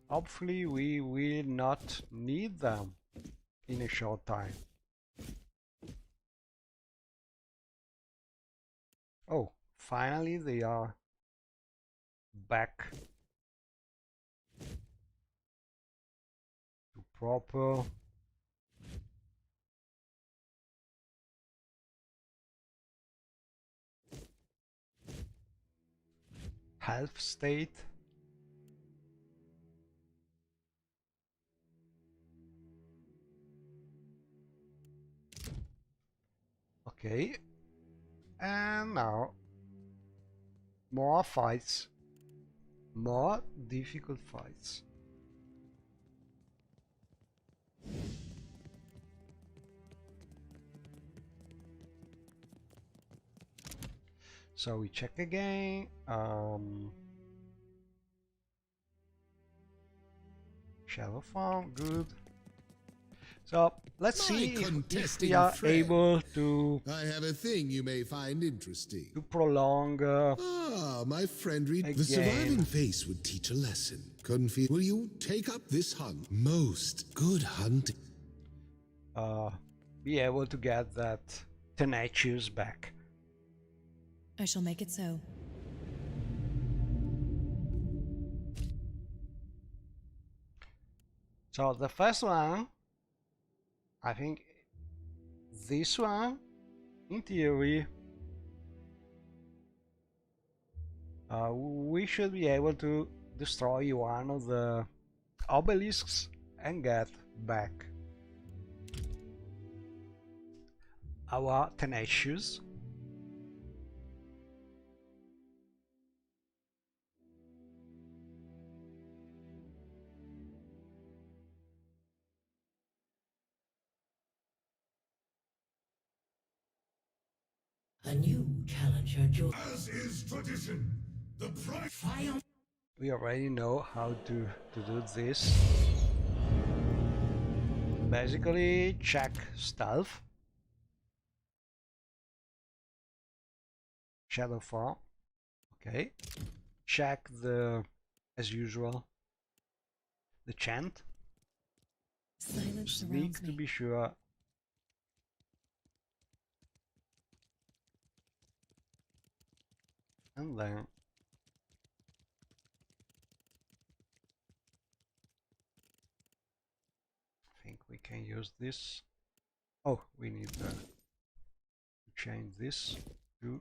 hopefully we will not need them in a short time. Oh, finally they are back to proper health state. Okay, and now more fights, more difficult fights. So we check again. Shadow farm, good. So let's see if we are able to. I have a thing you may find interesting. To prolong. My friend, again. The surviving face would teach a lesson. Couldn't feel. Will you take up this hunt? Most good hunting. Be able to get that tenacious back. I shall make it so. So the first one, I think this one, in theory, we should be able to destroy one of the obelisks and get back our tenacious. A new challenger joins. As is tradition, the price. We already know how to do this. Basically, check stealth, shadow form. Okay, check the, as usual, the chant. Silence Sneak surrounds to me. be sure. And then I think we can use this. Oh, we need to change this to.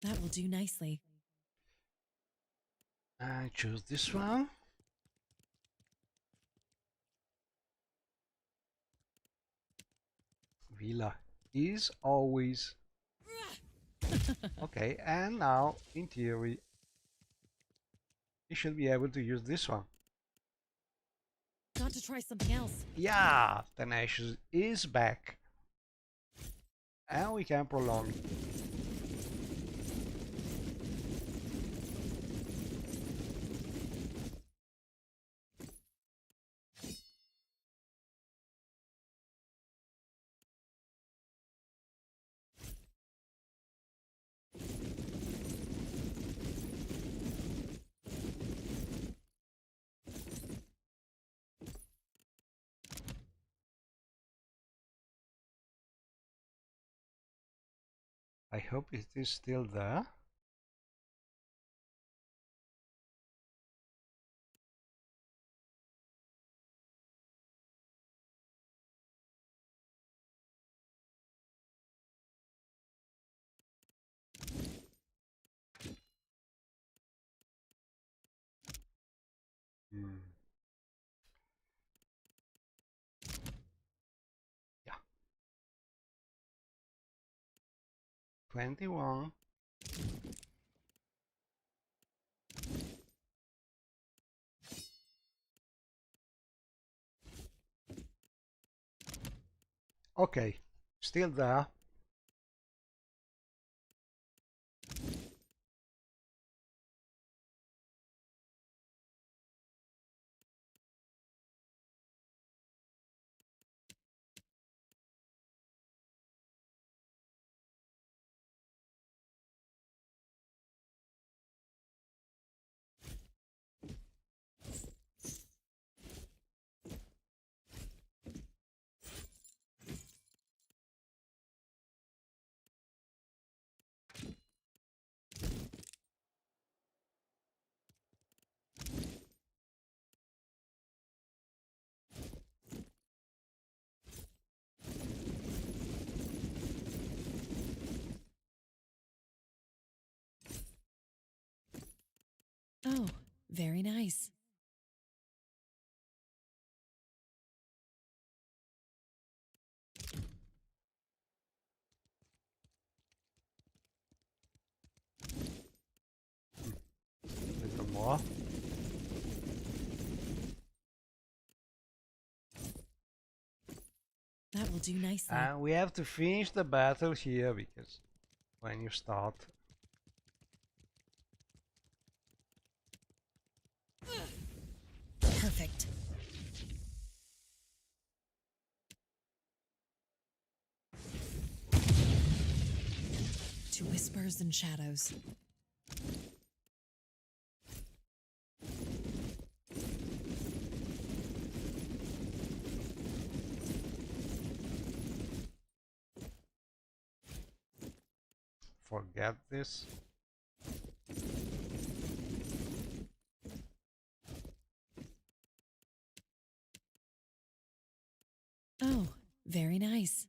That will do nicely. And choose this one. Villa is always okay, and now in theory you should be able to use this one. Got to try something else. Yeah, Tenacious is back. And we can prolong it. I hope it is still there. Yeah. 21. Okay, still there. Oh, very nice. A little more. That will do nicely. And we have to finish the battle here because when you start. Perfect. To whispers and shadows. Forget this. Oh, very nice.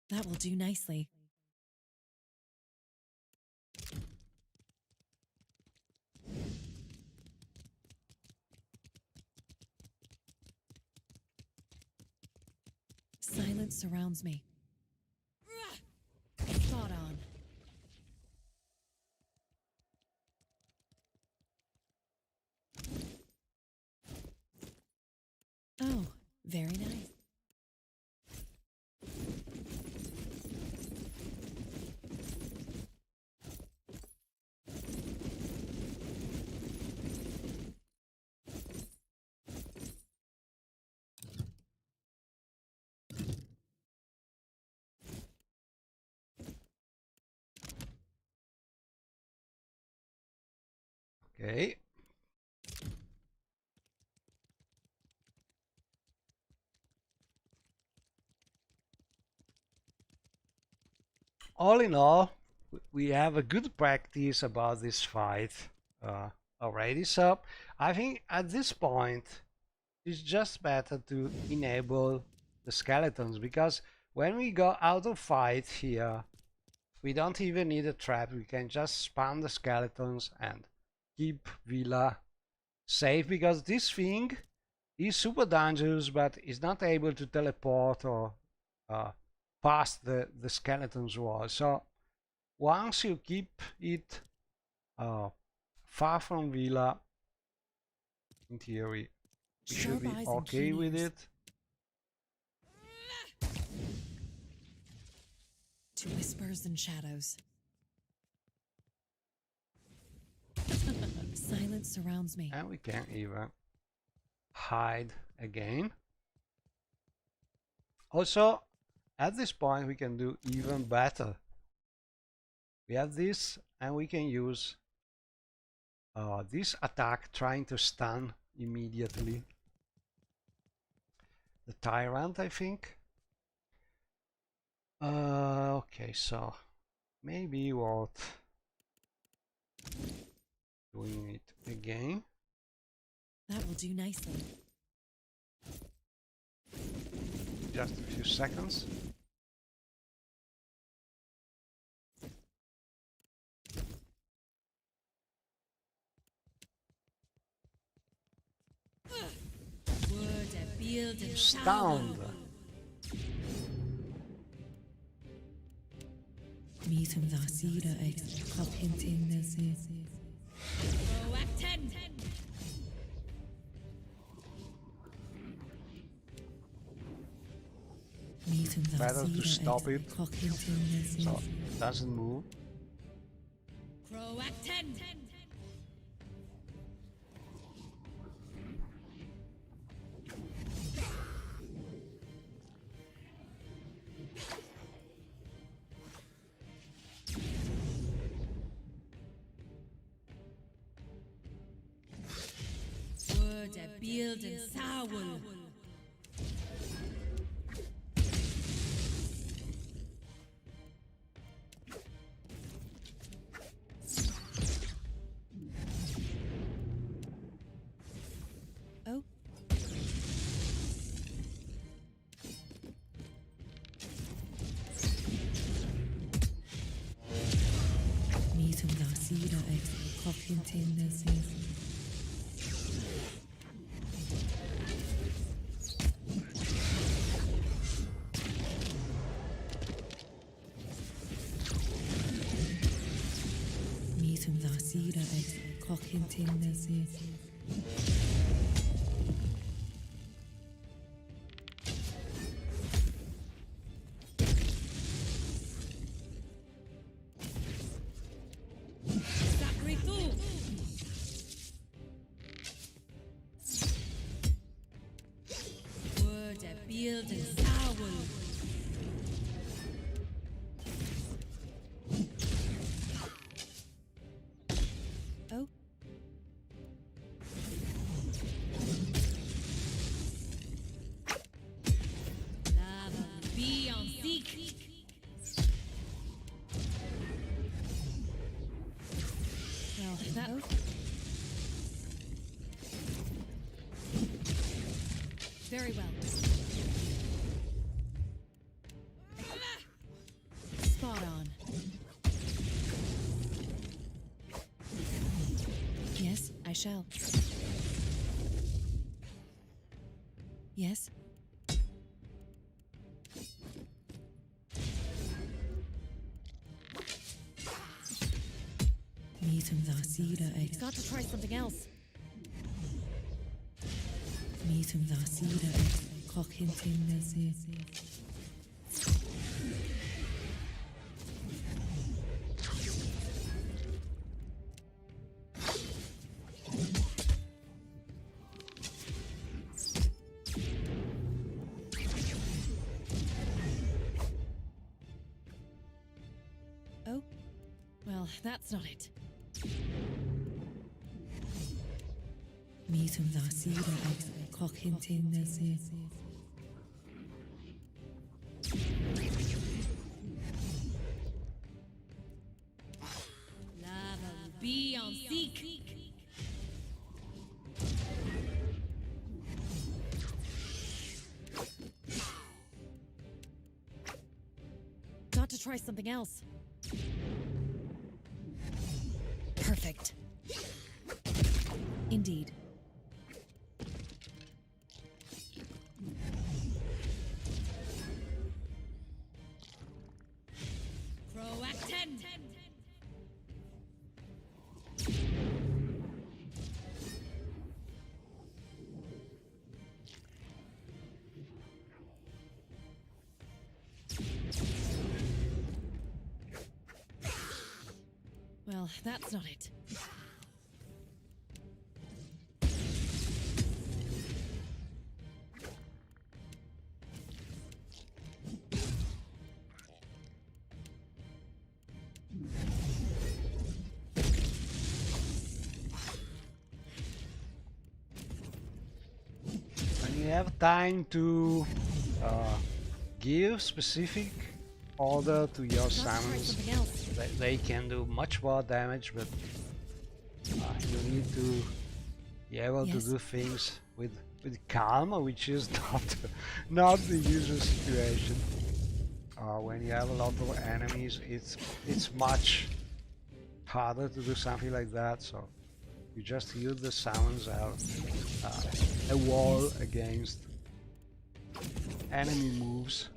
That will do nicely. Silence surrounds me. Spot on. Oh, very nice. Okay. All in all, we have a good practice about this fight already. So I think at this point it's just better to enable the skeletons, because when we go out of fight here, we don't even need a trap. We can just spam the skeletons and keep Villa safe, because this thing is super dangerous but is not able to teleport or past the skeleton's wall. So once you keep it far from Villa, in theory we should be okay with it. To whispers and shadows. Silence surrounds me. And we can't even hide again. Also, at this point we can do even better. We have this, and we can use this attack trying to stun immediately the tyrant, I think. Okay, so maybe worth doing it again. That will do nicely. Just a few seconds. Stunned. Meetum Vasida ex hinting this is. Better to stop it so it doesn't move. Kochintendase. Oh. Well, that. Very well. Spot on. Yes, I shall. Yes. Got to try something else. Oh, well, that's not it. Be on seek. Got to try something else. Perfect. Indeed. Proactin. Well, that's not it. When you have time to give specific order to your summons, they can do much more damage, but you need to be able to do things with calm, which is not the usual situation. When you have a lot of enemies, it's much harder to do something like that. So you just use the summons as a wall against enemy moves.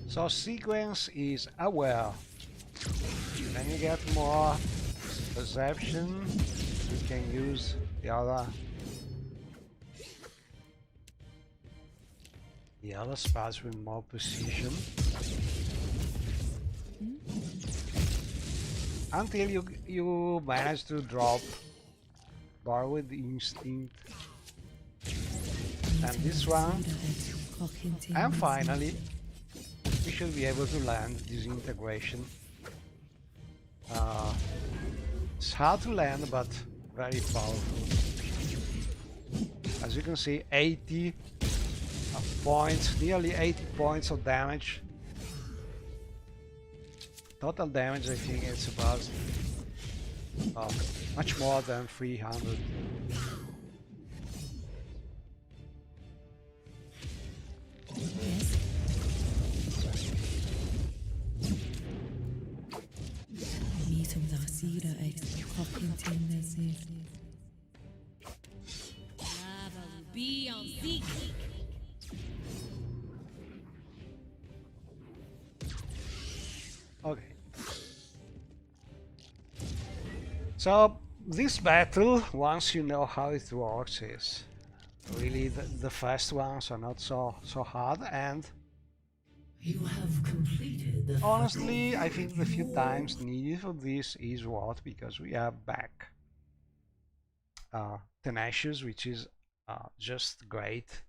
So sequence is aware. When you get more perception, you can use the other spots with more precision. Until you manage to drop Borrowed Instinct. And this one. And finally, we should be able to land Disintegration. It's hard to land, but very powerful. As you can see, 80 points, nearly 80 points of damage. Total damage, I think it's about much more than 300. Yes. Nasira ex Kokintin Nasir. Lava will be on Zeke. Okay. So this battle, once you know how it works, is really the first ones are not so hard, and You have completed the honestly I think the few times needed for this is what, because we have back Tenacious, which is just great.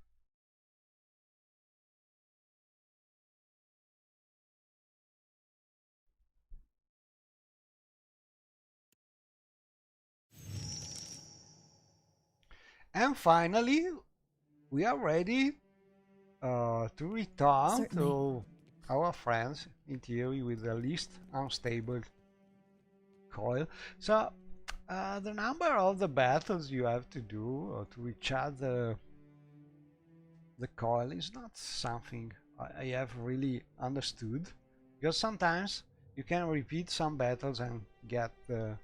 And finally, we are ready to return Certainly. to our friends, in theory, with the least unstable coil. So, the number of the battles you have to do to recharge the coil is not something I have really understood, because sometimes you can repeat some battles and get the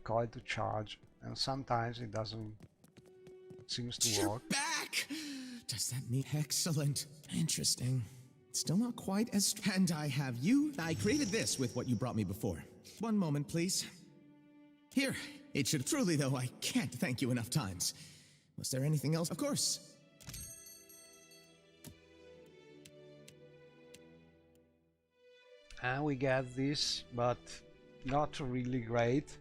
coil to charge, and sometimes it doesn't seems to You're work. back! Does that mean excellent? Interesting. Still not quite as... And I have you. I created this with what you brought me before. One moment, please. Here. It should... Truly, though, I can't thank you enough times. Was there anything else? Of course. And we get this, but not really great.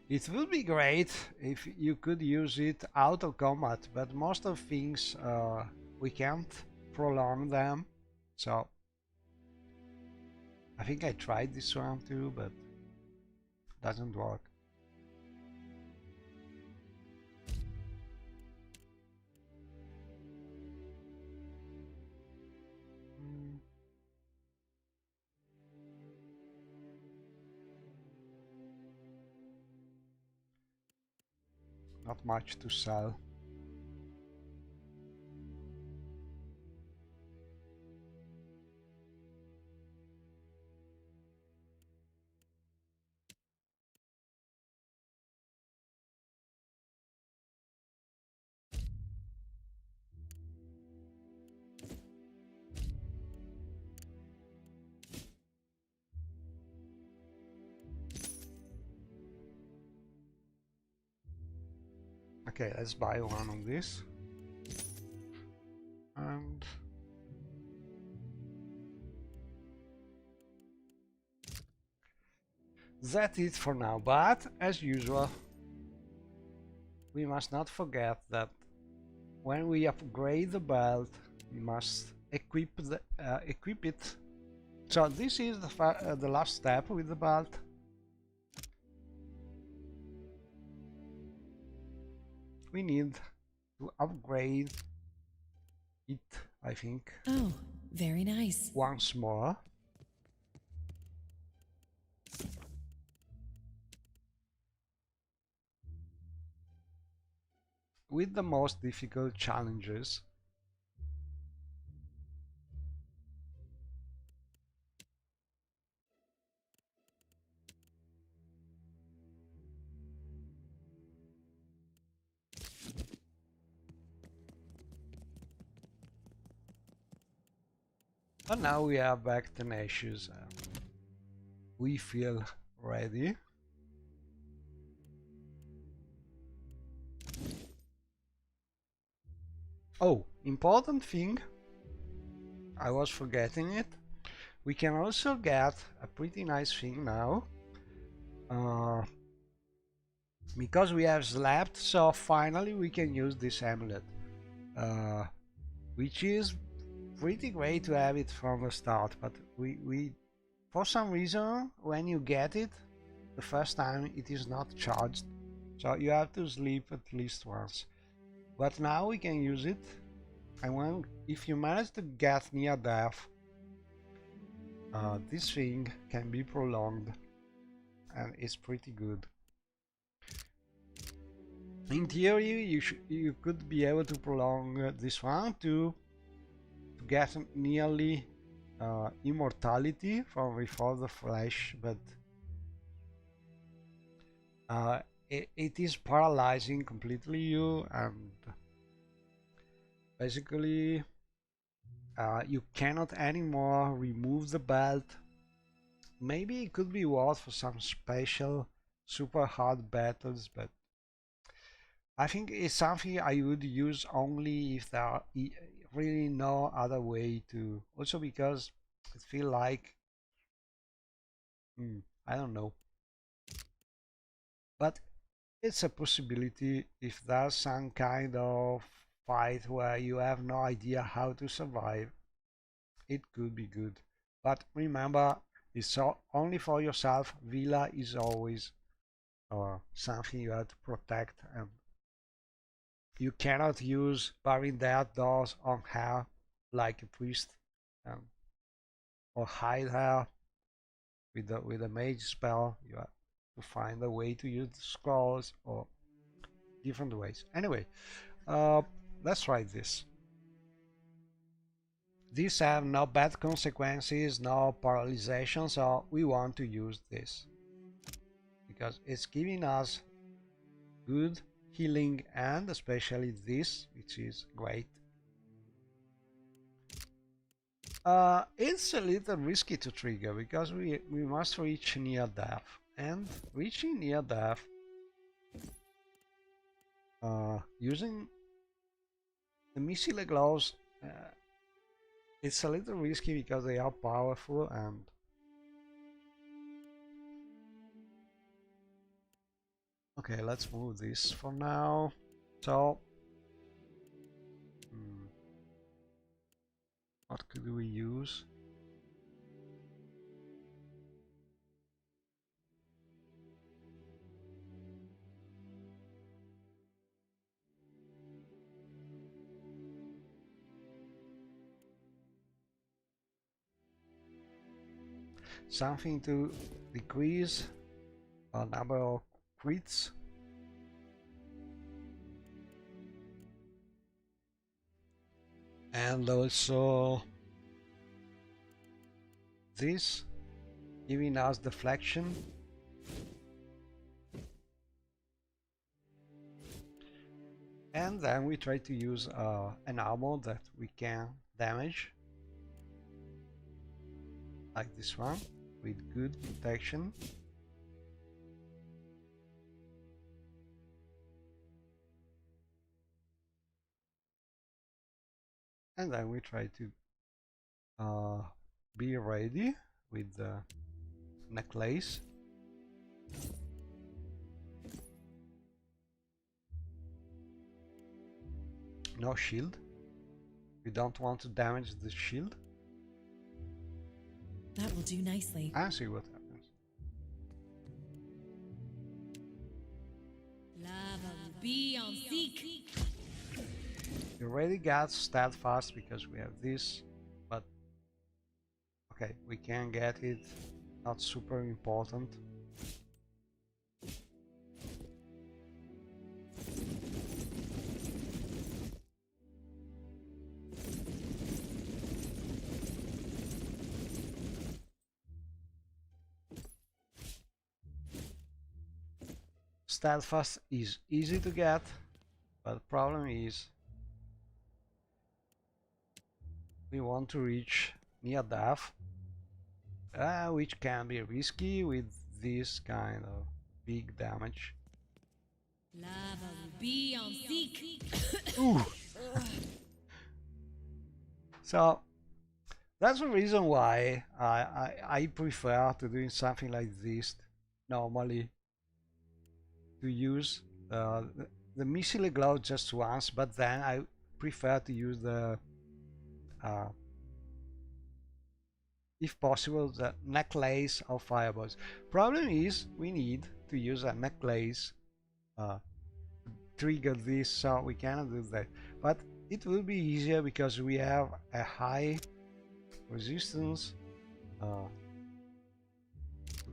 It would be great if you could use it out of combat, but most of things we can't prolong them. So I think I tried this one too, but doesn't work. Not much to sell. Okay, let's buy one of this. And that's it for now, but as usual, we must not forget that when we upgrade the belt, we must equip it. So this is the last step with the belt. We need to upgrade it, I think. Oh, very nice. Once more. With the most difficult challenges. And now we are back tenacious. We feel ready. Oh, important thing, I was forgetting it. We can also get a pretty nice thing now. Because we have slept, so finally we can use this amulet. Which is pretty great to have it from the start, but we for some reason when you get it the first time it is not charged, so you have to sleep at least once. But now we can use it, and if you manage to get near death, this thing can be prolonged and it's pretty good. In theory, you could be able to prolong this one to get nearly immortality from before the flesh, but it is paralyzing completely you, and basically you cannot anymore remove the belt. Maybe it could be worth for some special super hard battles, but I think it's something I would use only if there are really no other way to. Also because it feel like I don't know, but it's a possibility if there's some kind of fight where you have no idea how to survive. It could be good, but remember, it's only for yourself. Villa is always something you have to protect, and you cannot use burying dead doors on her like a priest, or hide her with a mage spell. You have to find a way to use the scrolls or different ways. Anyway, let's try this. These have no bad consequences, no paralyzation, so we want to use this because it's giving us good healing, and especially this, which is great. It's a little risky to trigger because we must reach near death, and reaching near death using the missile gloves, it's a little risky because they are powerful, and okay, let's move this for now. So what could we use? Something to decrease a number of crits. And also this, giving us deflection. And then we try to use an armor that we can damage, like this one, with good protection. And then we try to be ready with the necklace. No shield. We don't want to damage the shield. That will do nicely. And see what happens. Lava will be on seek. We already got steadfast because we have this, but okay, we can get it. Not super important. Steadfast is easy to get, but the problem is we want to reach near death, which can be risky with this kind of big damage. Lava will be on seek. Ooh. So that's the reason why I prefer to doing something like this normally, to use the missile glove just once, but then I prefer to use the if possible the necklace of fireballs. Problem is we need to use a necklace trigger this, so we cannot do that, but it will be easier because we have a high resistance,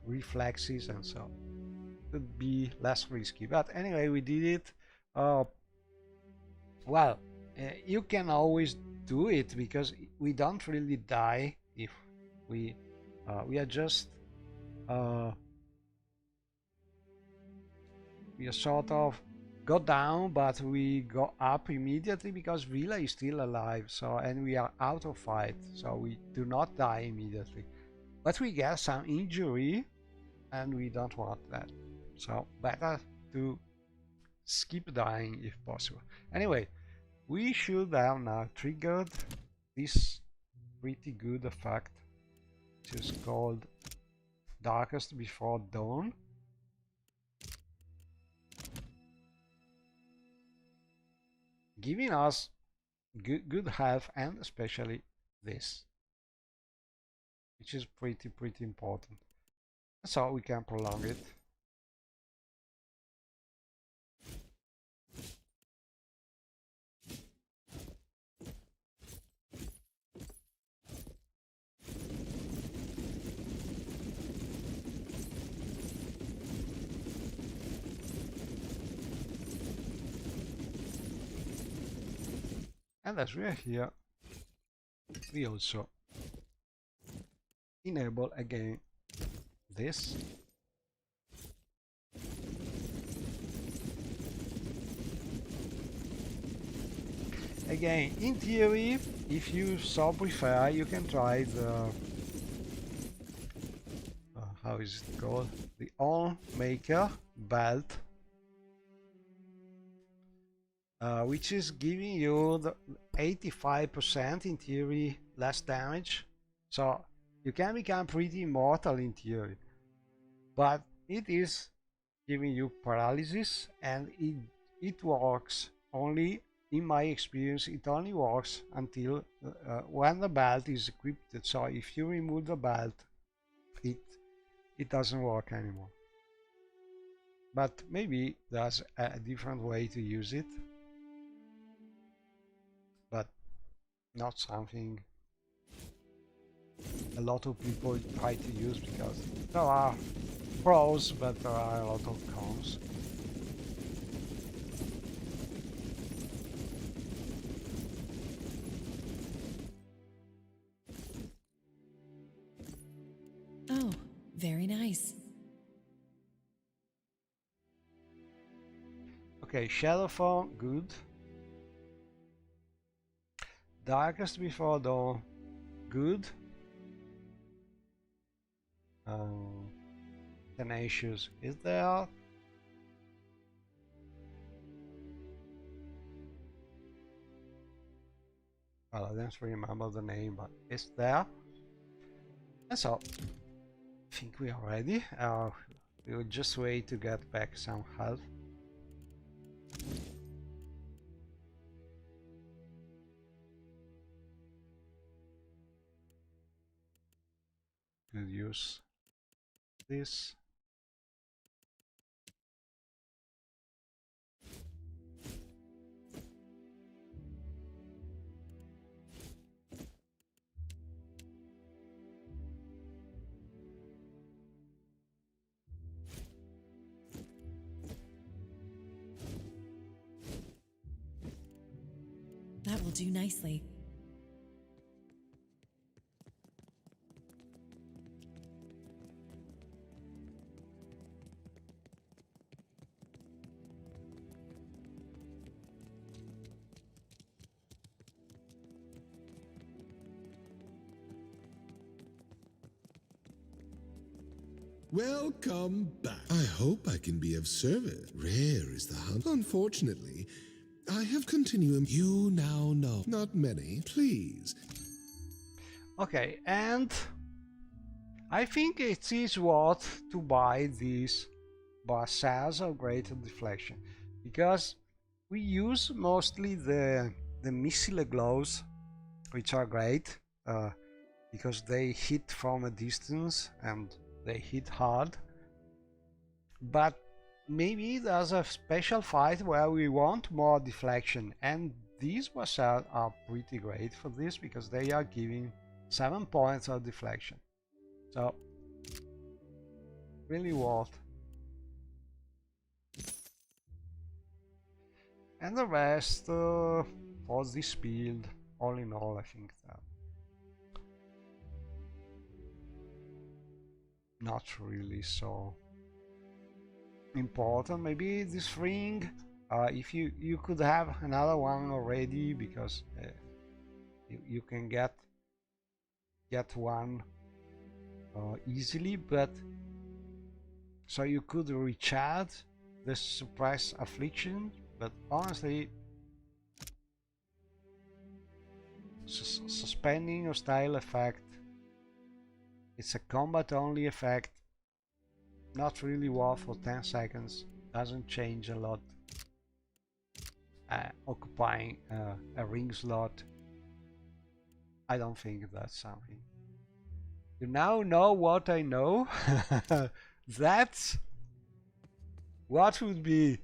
reflexes, and so could be less risky. But anyway, we did it. Uh, well, you can always do it because we don't really die if we are just we are sort of go down, but we go up immediately because Vila is still alive. So, and we are out of fight, so we do not die immediately, but we get some injury, and we don't want that. So better to skip dying if possible. Anyway, we should have now triggered this pretty good effect, which is called Darkest Before Dawn. Giving us good health, and especially this, which is pretty important. So we can prolong it. And as we are here, we also enable again this. Again, in theory, if you so prefer, you can try the how is it called? The On Maker belt, which is giving you the 85% in theory less damage. So you can become pretty immortal in theory, but it is giving you paralysis, and it works only, in my experience, it only works until when the belt is equipped. So if you remove the belt, it doesn't work anymore. But maybe there's a different way to use it, but not something a lot of people try to use, because there are pros, but there are a lot of cons. Oh, very nice. Okay, Shadow Form, good. Darkest Before Dawn, good. Tenacious is there. Well, I don't remember the name, but it's there. And so, I think we are ready. We will just wait to get back some health. Could use this. That will do nicely. Welcome back. I hope I can be of service. Rare is the hunt. Unfortunately, I have continuum. You now know. Not many, please. Okay, and I think it is worth to buy these bars of greater deflection, because we use mostly the missile gloves, which are great because they hit from a distance and they hit hard. But maybe there's a special fight where we want more deflection, and these bars are pretty great for this, because they are giving 7 points of deflection. So really worth. And the rest for this build, all in all, I think that not really so important. Maybe this ring, if you could have another one already, because you can get one easily, but so you could recharge the suppress affliction, but honestly suspending hostile effect, it's a combat only effect, not really worth for 10 seconds, doesn't change a lot. Occupying a ring slot, I don't think that's something. You now know what I know. That's what would be.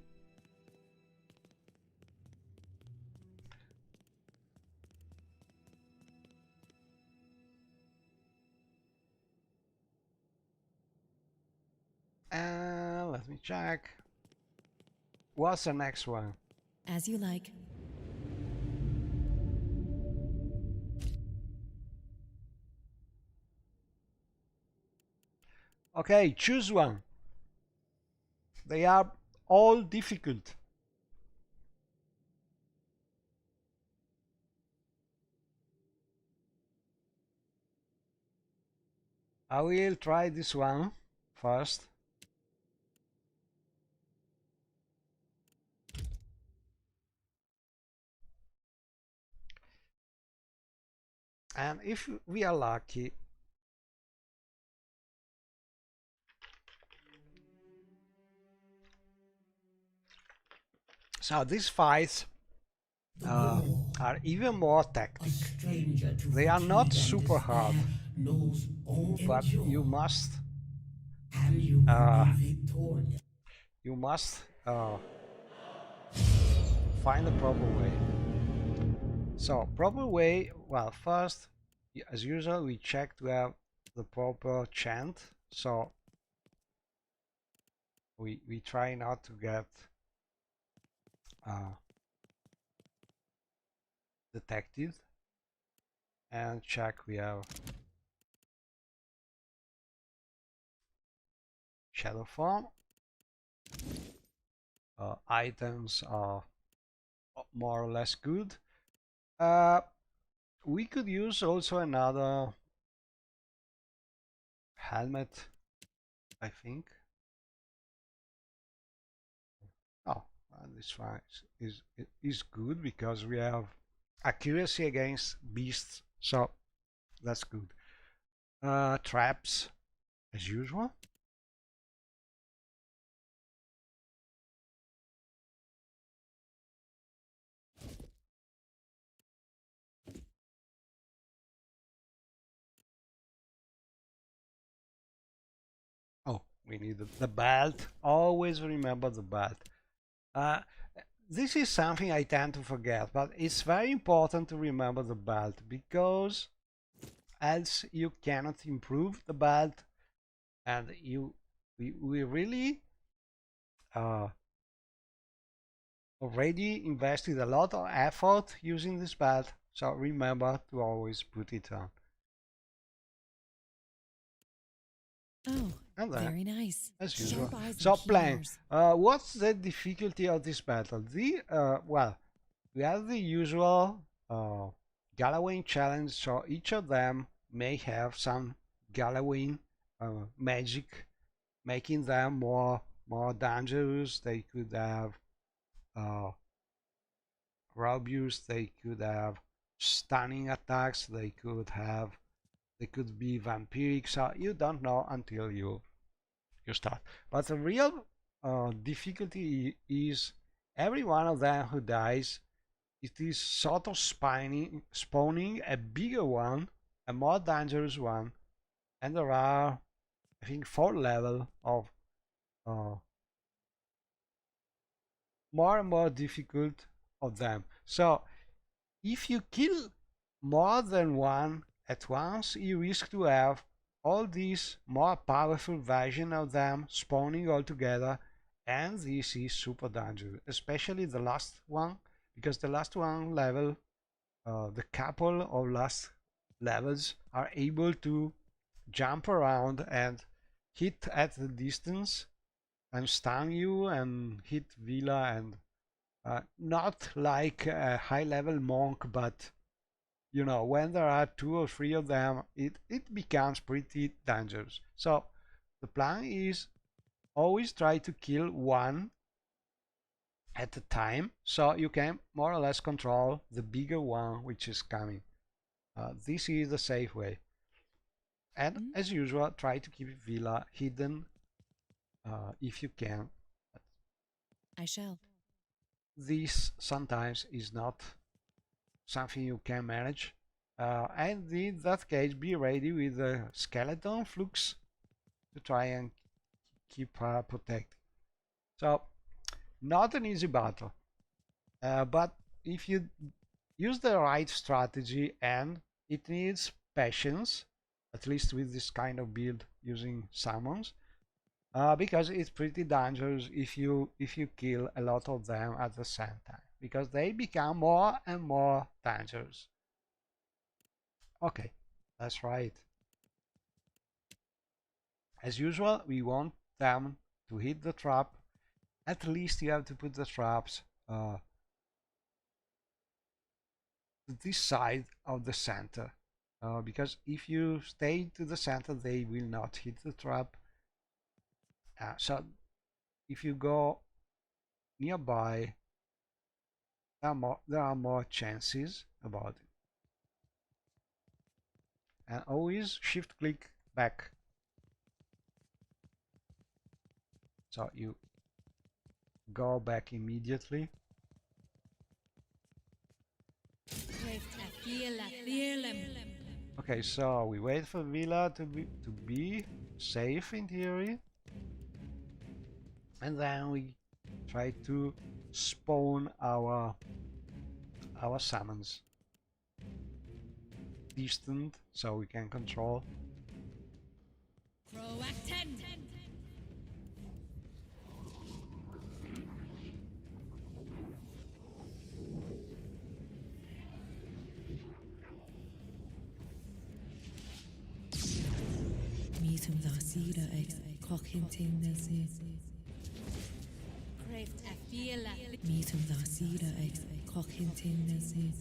Let me check. What's the next one? As you like. Okay, choose one. They are all difficult. I will try this one first. And if we are lucky, so these fights are even more tactic. They are not super hard, but you must find the proper way. So proper way, well, first, as usual, we check to have the proper chant. So we try not to get detected, and check we have shadow form. Items are more or less good. We could use also another helmet, I think. Oh, this one is good because we have accuracy against beasts, so that's good. Traps, as usual. Oh, we need the belt. Always remember the belt. This is something I tend to forget, but it's very important to remember the belt, because else you cannot improve the belt, and we really already invested a lot of effort using this belt, so remember to always put it on. Oh, And then, very nice. as usual. Sharp eyes So and keen playing. ears. What's the difficulty of this battle? Well, we have the usual Gallowing challenge, so each of them may have some Gallowing magic, making them more dangerous. They could have Rubius, they could have stunning attacks, they could be vampiric, so you don't know until you start. But the real difficulty is every one of them who dies, it is sort of spawning a bigger one, a more dangerous one, and there are, I think, 4 levels of more and more difficult of them. So if you kill more than one at once, you risk to have all these more powerful versions of them spawning all together, and this is super dangerous, especially the last one, because the last one level, the couple of last levels are able to jump around and hit at the distance and stun you and hit Villa, and not like a high level monk, but you know, when there are 2 or 3 of them, it becomes pretty dangerous. So the plan is always try to kill one at a time, so you can more or less control the bigger one which is coming. This is the safe way. And as usual, try to keep Villa hidden if you can. I shall. This sometimes is not something you can manage. And in that case, be ready with a skeleton flux to try and keep protected. So, not an easy battle. But if you use the right strategy, and it needs patience, at least with this kind of build using summons, because it's pretty dangerous if you kill a lot of them at the same time, because they become more and more dangerous. Okay, that's right. As usual, we want them to hit the trap. At least you have to put the traps to this side of the center, because if you stay to the center, they will not hit the trap. So if you go nearby, there are more chances about it. And always shift click back, so you go back immediately. Okay, so we wait for Villa to be safe in theory, and then we try to spawn our summons distant, so we can control. Meetum Zasira ex Cochinting Nasi. Meetum Zasira ex Cochinting Nasi.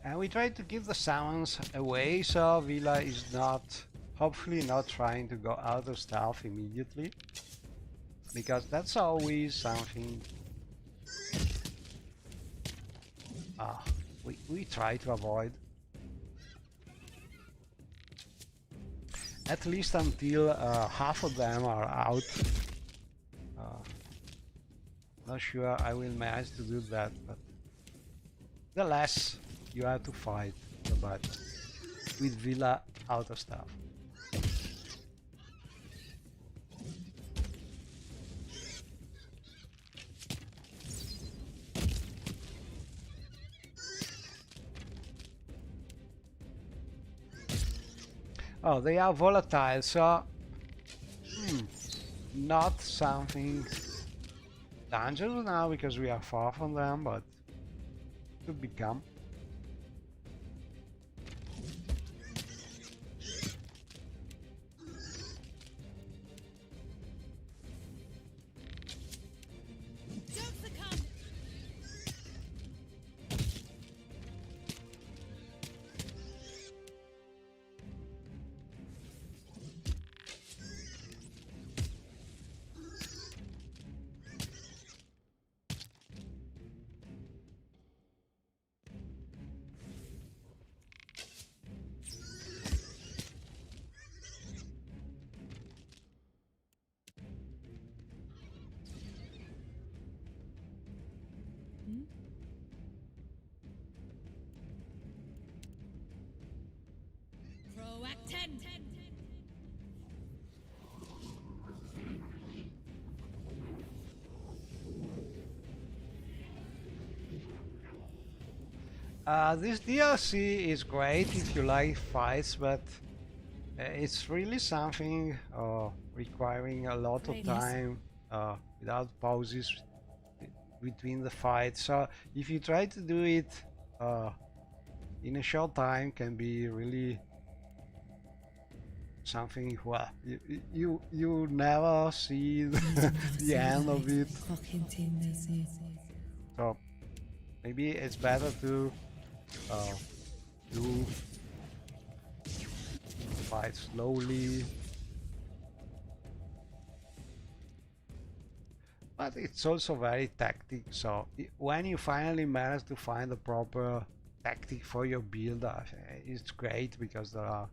And we try to keep the sounds away, so Villa is not, hopefully not trying to go out of stealth immediately, because that's always something we try to avoid. At least until half of them are out. Not sure I will manage to do that, but the less you have to fight the battle with Villa out of stuff. Oh, they are volatile, so not something dangerous now because we are far from them, but could become. This DLC is great if you like fights, but it's really something requiring a lot of time without pauses between the fights. So if you try to do it in a short time, can be really something. Well, you never see the end of it. So maybe it's better to do fight slowly, but it's also very tactic. So when you finally manage to find the proper tactic for your build, it's great because there are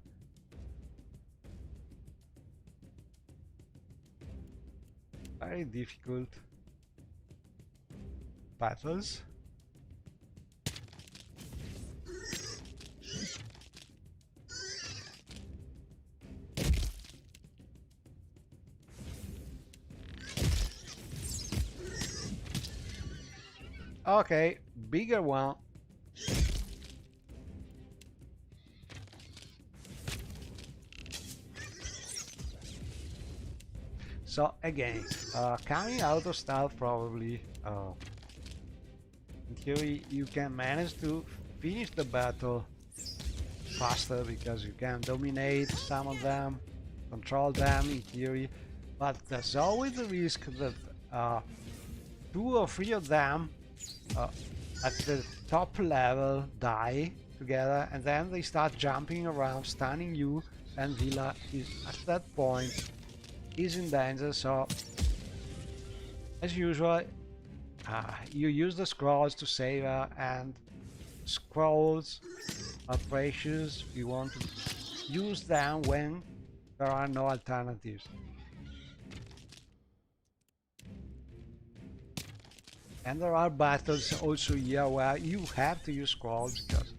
very difficult battles. Okay, bigger one. So again, coming out of stealth probably, in theory you can manage to finish the battle faster because you can dominate some of them, control them in theory, but there's always the risk that 2 or 3 of them at the top level die together, and then they start jumping around, stunning you, and Villa is at that point is in danger. So as usual, you use the scrolls to save her, and scrolls are precious. You want to use them when there are no alternatives. And there are battles also here where you have to use scrolls because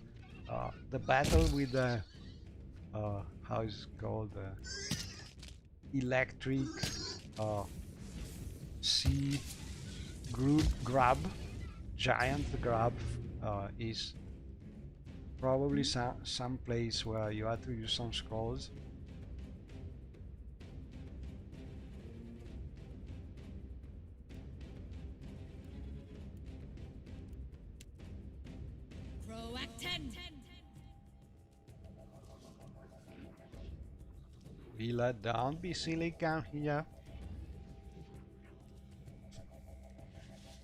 the battle with the how is it called, electric sea grab, giant grab, is probably some place where you have to use some scrolls. Villa, don't be silly, come here.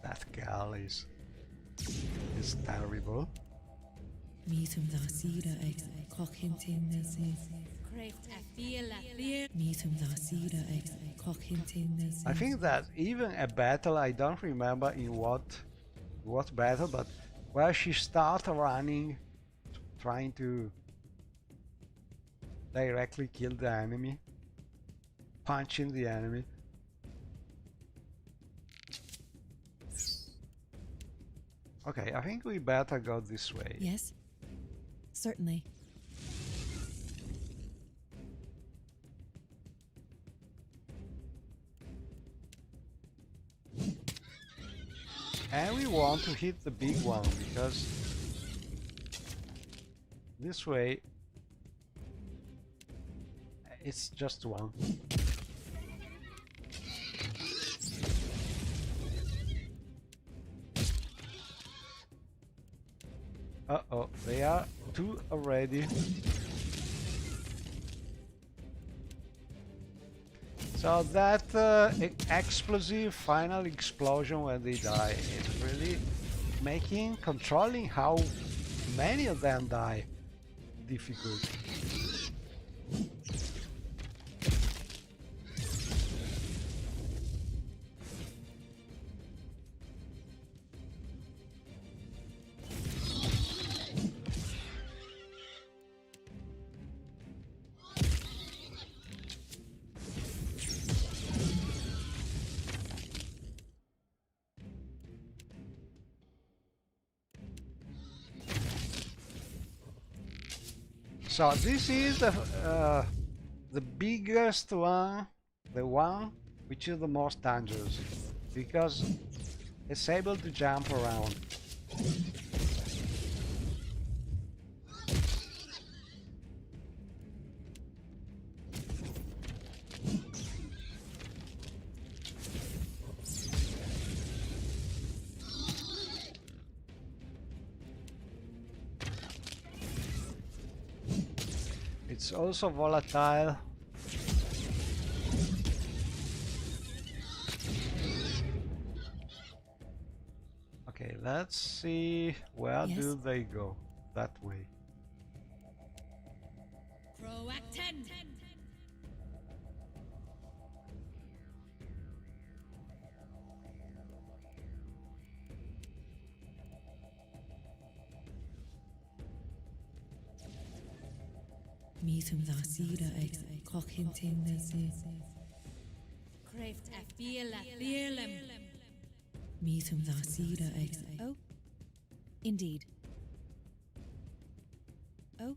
That girl is terrible. I think that even a battle, I don't remember in what battle, but where she started running, trying to directly kill the enemy, punching the enemy. Okay, I think we better go this way. Yes, certainly. And we want to hit the big one because this way it's just one. Uh-oh, they are 2 already. So that explosive final explosion when they die is really making controlling how many of them die difficult. So this is the biggest one, the one which is the most dangerous, because it's able to jump around. It's also volatile. Okay, let's see, where Yes? do they go? That way. Proactin. Meetum Zasira ex Cochintin Craft a feelam. Meetum Zasira ex. Oh, indeed. Oh.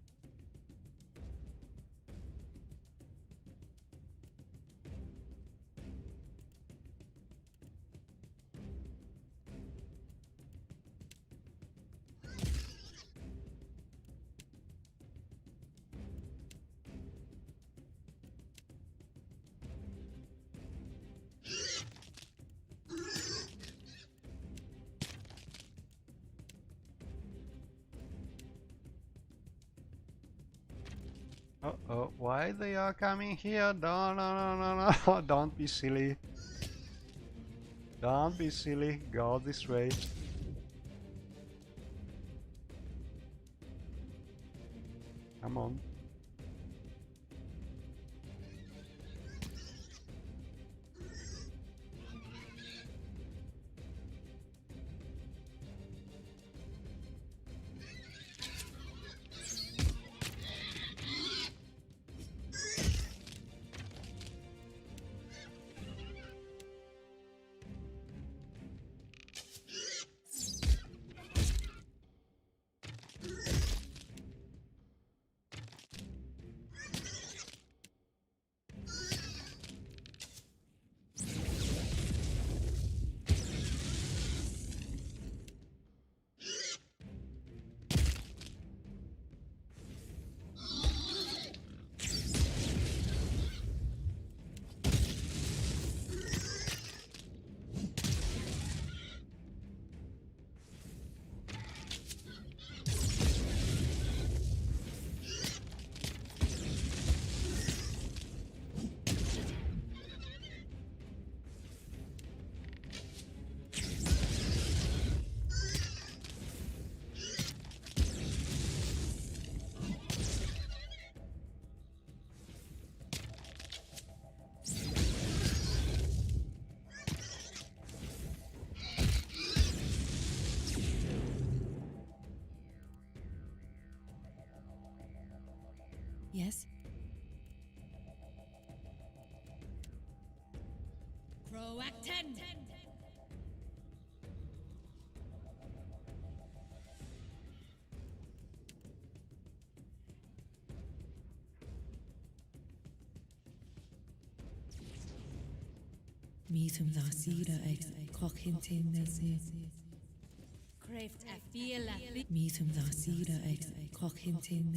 Uh-oh, why they are coming here? No, no, no, no, no, don't be silly. Don't be silly, go this way. Come on. Yes? Proactin. Meetum Zasira ex Cochintin Craft a feelam. Meetum Zasira ex Cochintin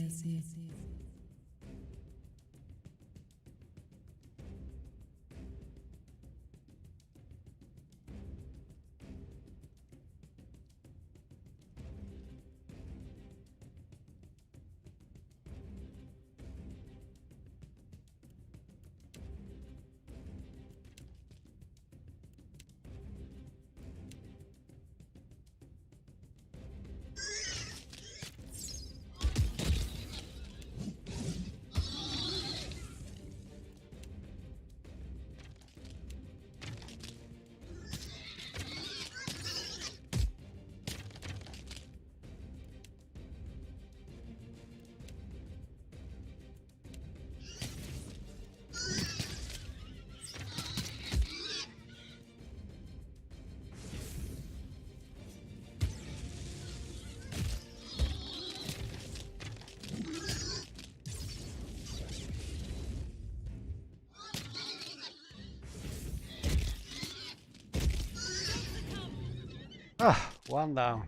Ah, one down.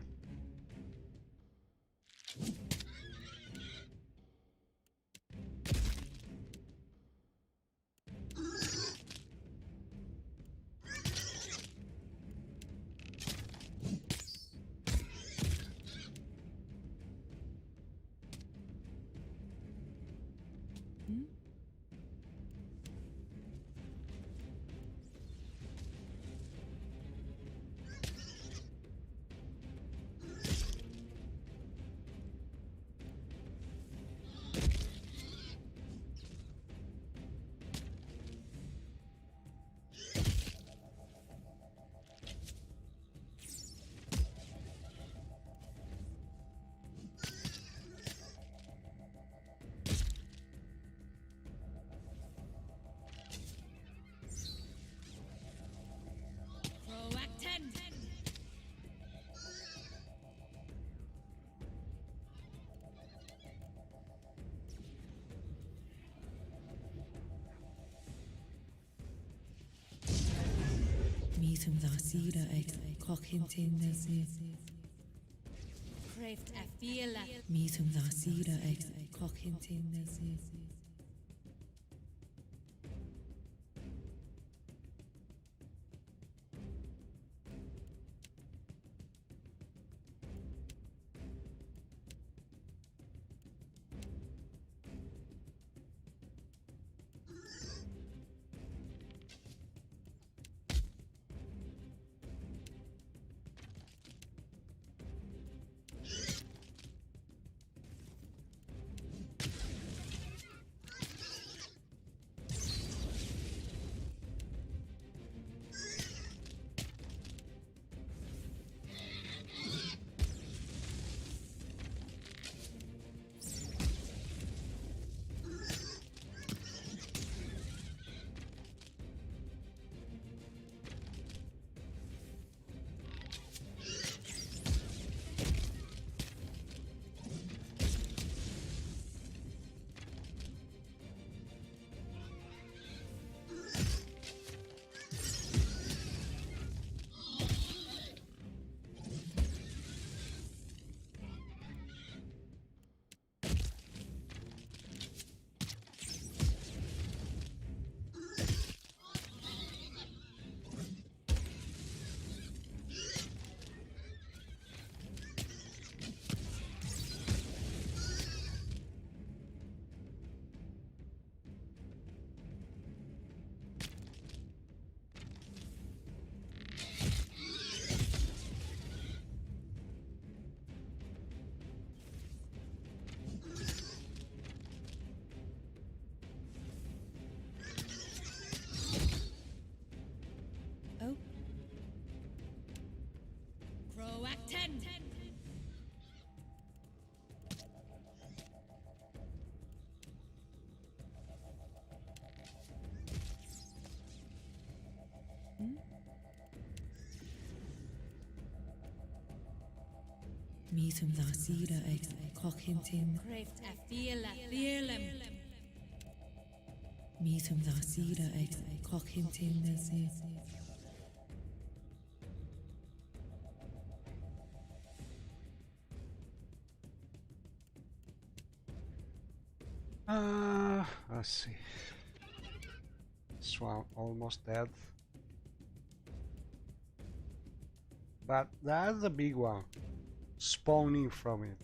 Meetum dda sira eich cochyn tynnesu. Craft a feel. Meetum dda sira eich cochyn tynnesu. Oh. Croacton. Meetum dda sira eich cochyn tyn. Craft a feel. Feel. Meetum dda sira eich cochyn tynnesu. Let's see. Swan almost dead. But that's the big one. Spawning from it.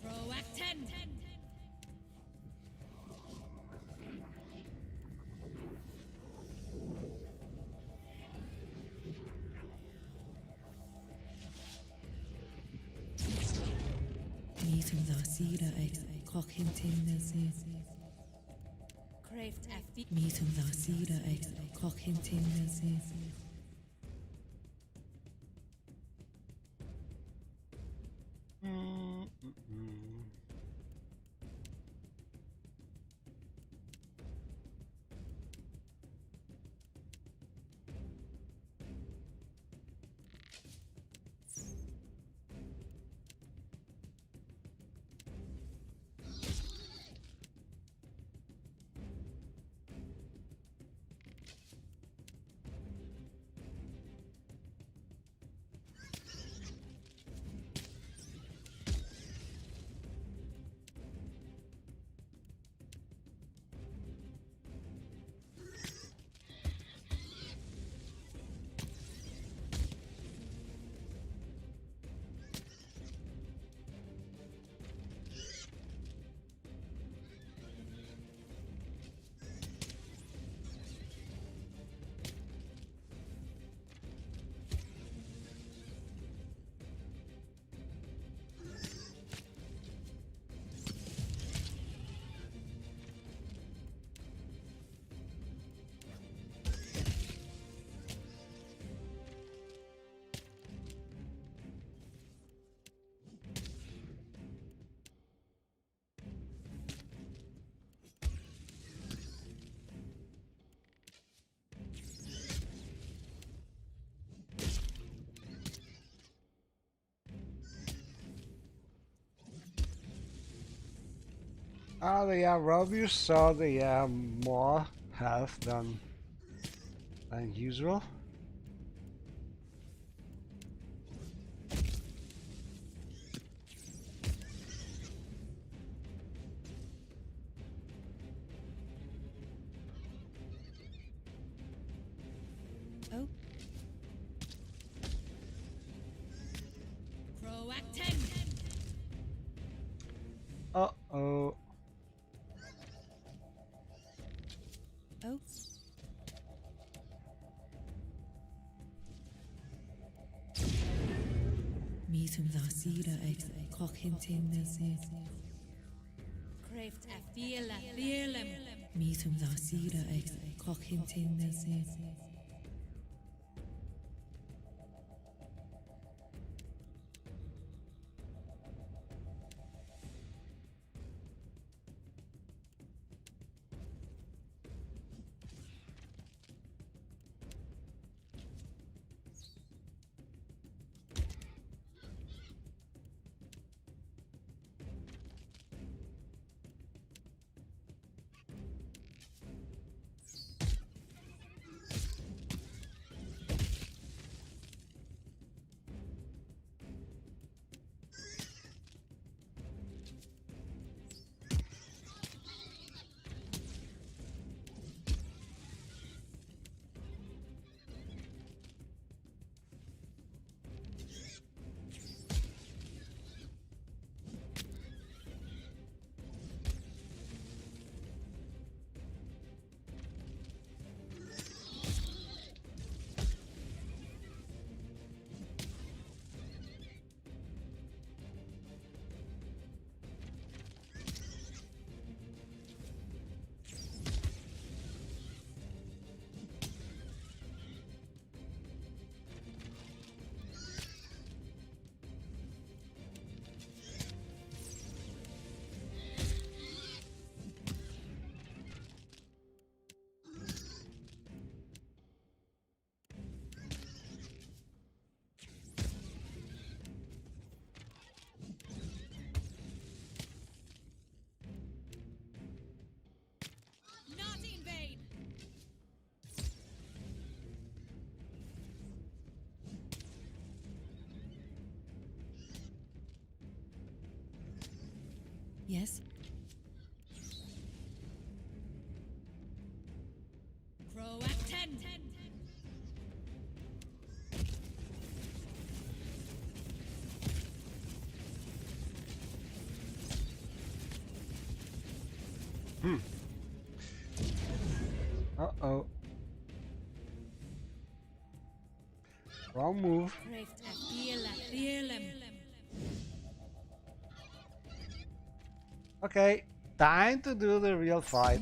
Proacten. Meetum Zasira ex Cochintin Craved FB. Meetum Zasira ex Cochintin Ah, they are Robius, so they are more health than usual. Oh, Proacten. Uh-oh. oh. Meetum Zasira ex Cochintin Craved FB. Feelem. Meetum Zasira ex Cochintin Not in vain. Yes. Proacten. Wrong move. Okay, time to do the real fight.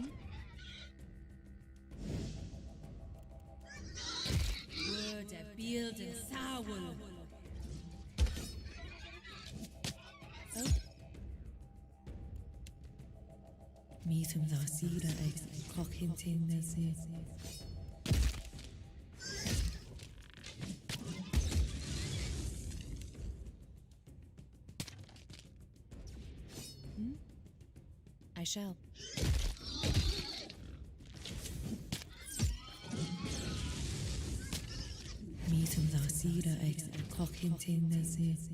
Meetum Zasira ex Cochintin Nazis. I shall. Meetum Zasira ex Cochintin Nazis.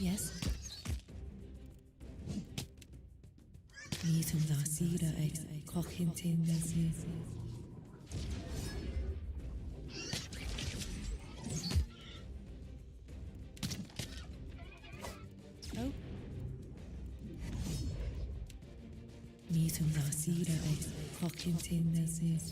Yes. Meetum Zasira ex Cochintin Nazis. Oh. Meetum Zasira ex Cochintin Nazis.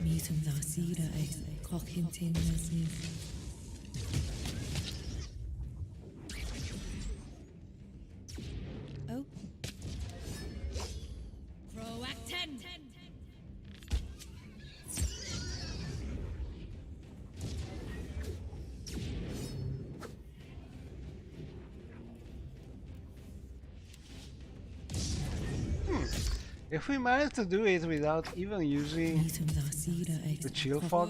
Meetum Zasira ex Cochintin Nazis. Oh. Proacten. If we manage to do it without even using the chill fog,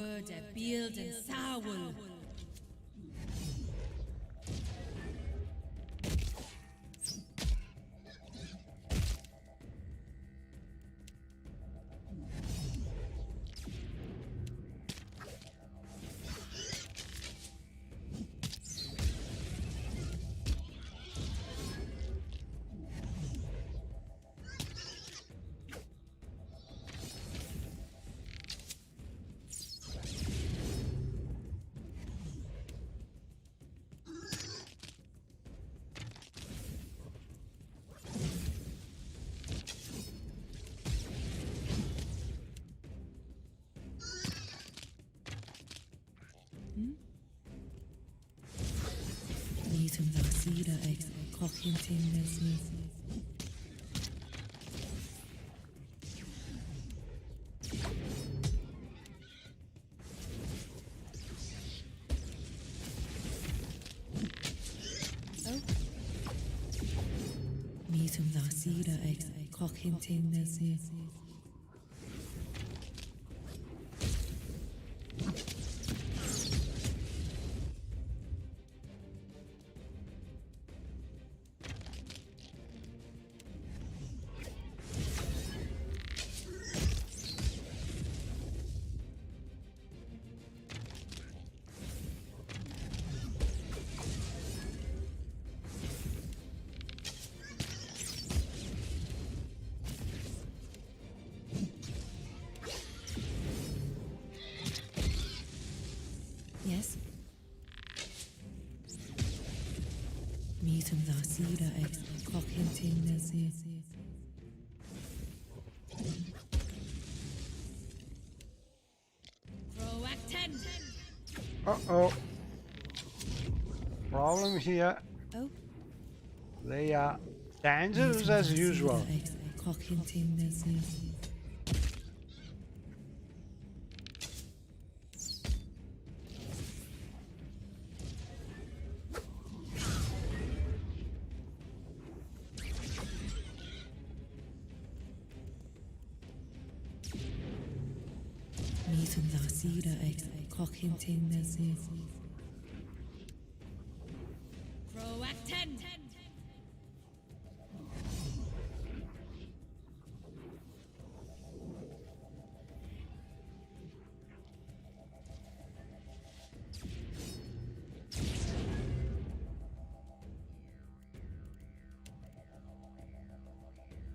Meetum Zasira ex Cochintin Nazis. Oh. Meetum Zasira ex Cochintin Nazis. Yes. Meetum Zasira ex Cochintin Nazis. uh-oh. Problem here. Oh. They are dangerous as usual. Ex Cochintin Nazis. Mítum dá sira ag cochintin na si. Proacten!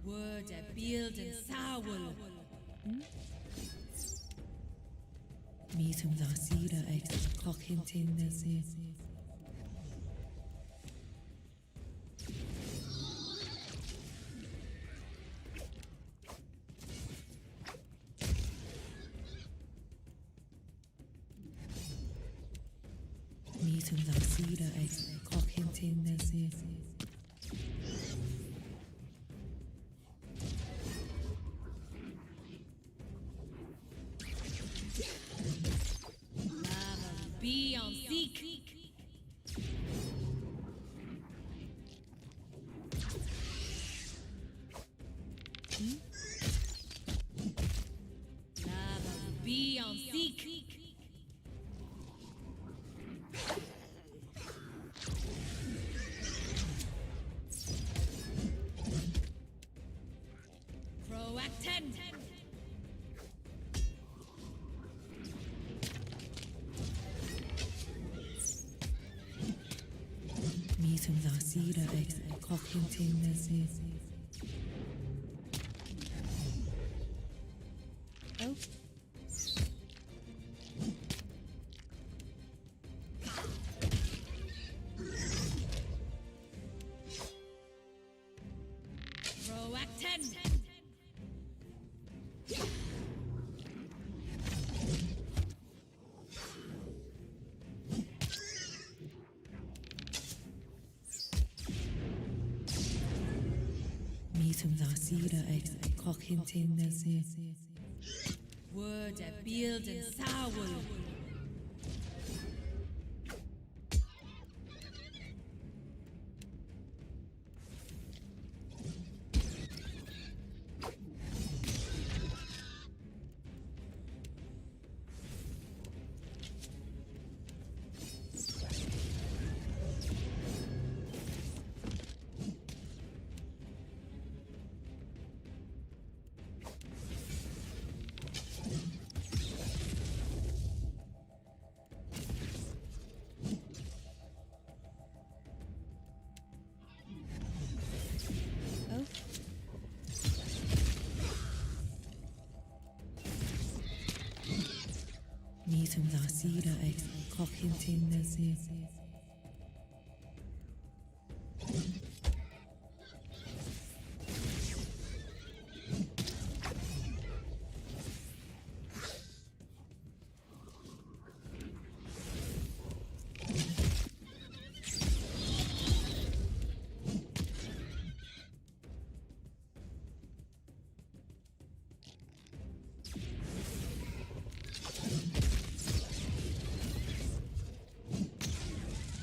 Word a build and sowl. Mítum dá sira ag cochintin na si. Mítum dá sira ag cochintin na si. Be on seek. Be on seek. Proacten. Mítum dá sira ag cochintin na si. Oh. Proacten. Mítum dá sira ag cochintin na si. Word a build and sowl. Oh. Mítum dá sira ag cochintin na si.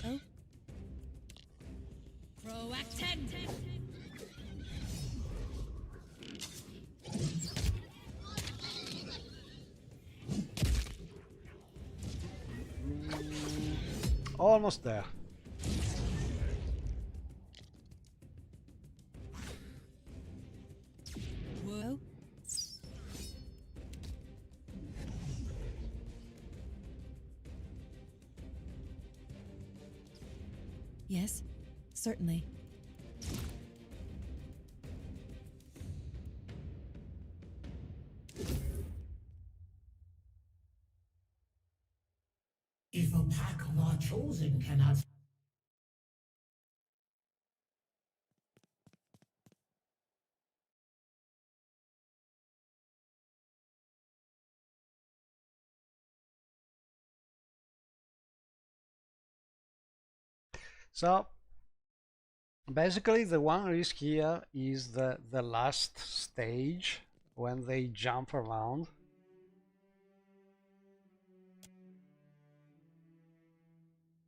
Oh. Proacten. Almost there. Oh. Yes, certainly. If a pack of our chosen cannot So basically the one risk here is the last stage when they jump around.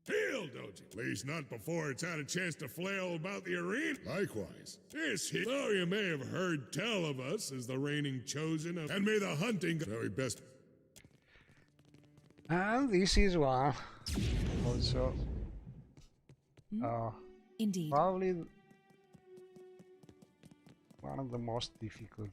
Feel, don't you? At least not before it's had a chance to flail about the arena. Likewise, this hit, though you may have heard tell of us as the reigning chosen of, and may the hunting very best. And this is one also Indeed. probably one of the most difficult.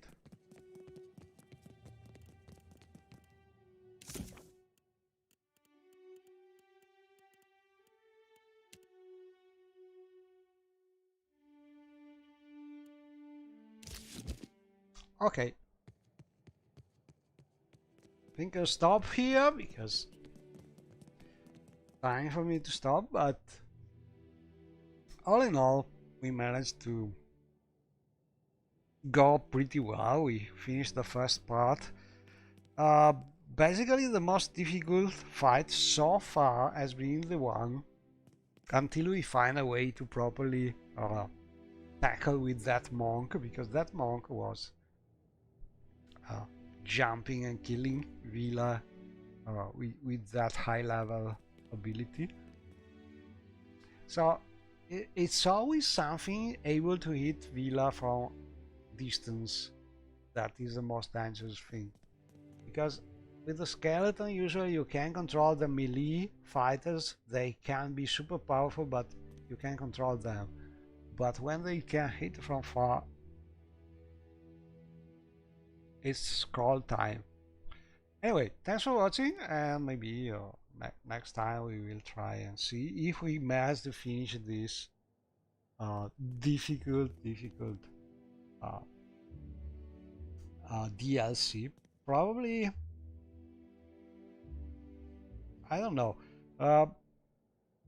Okay. I think I'll stop here because time for me to stop, but all in all, we managed to go pretty well. We finished the first part. Basically, the most difficult fight so far has been the one until we find a way to properly tackle with that monk, because that monk was jumping and killing Vila with that high level ability. So it's always something able to hit Vila from distance that is the most dangerous thing, because with the skeleton usually you can control the melee fighters. They can be super powerful, but you can control them. But when they can hit from far, it's scroll time. Anyway, thanks for watching, and maybe next time we will try and see if we manage to finish this difficult DLC. Probably, I don't know.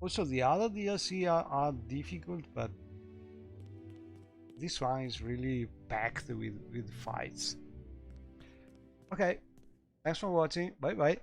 Also, the other DLC are difficult, but this one is really packed with fights. Okay, thanks for watching. Bye bye.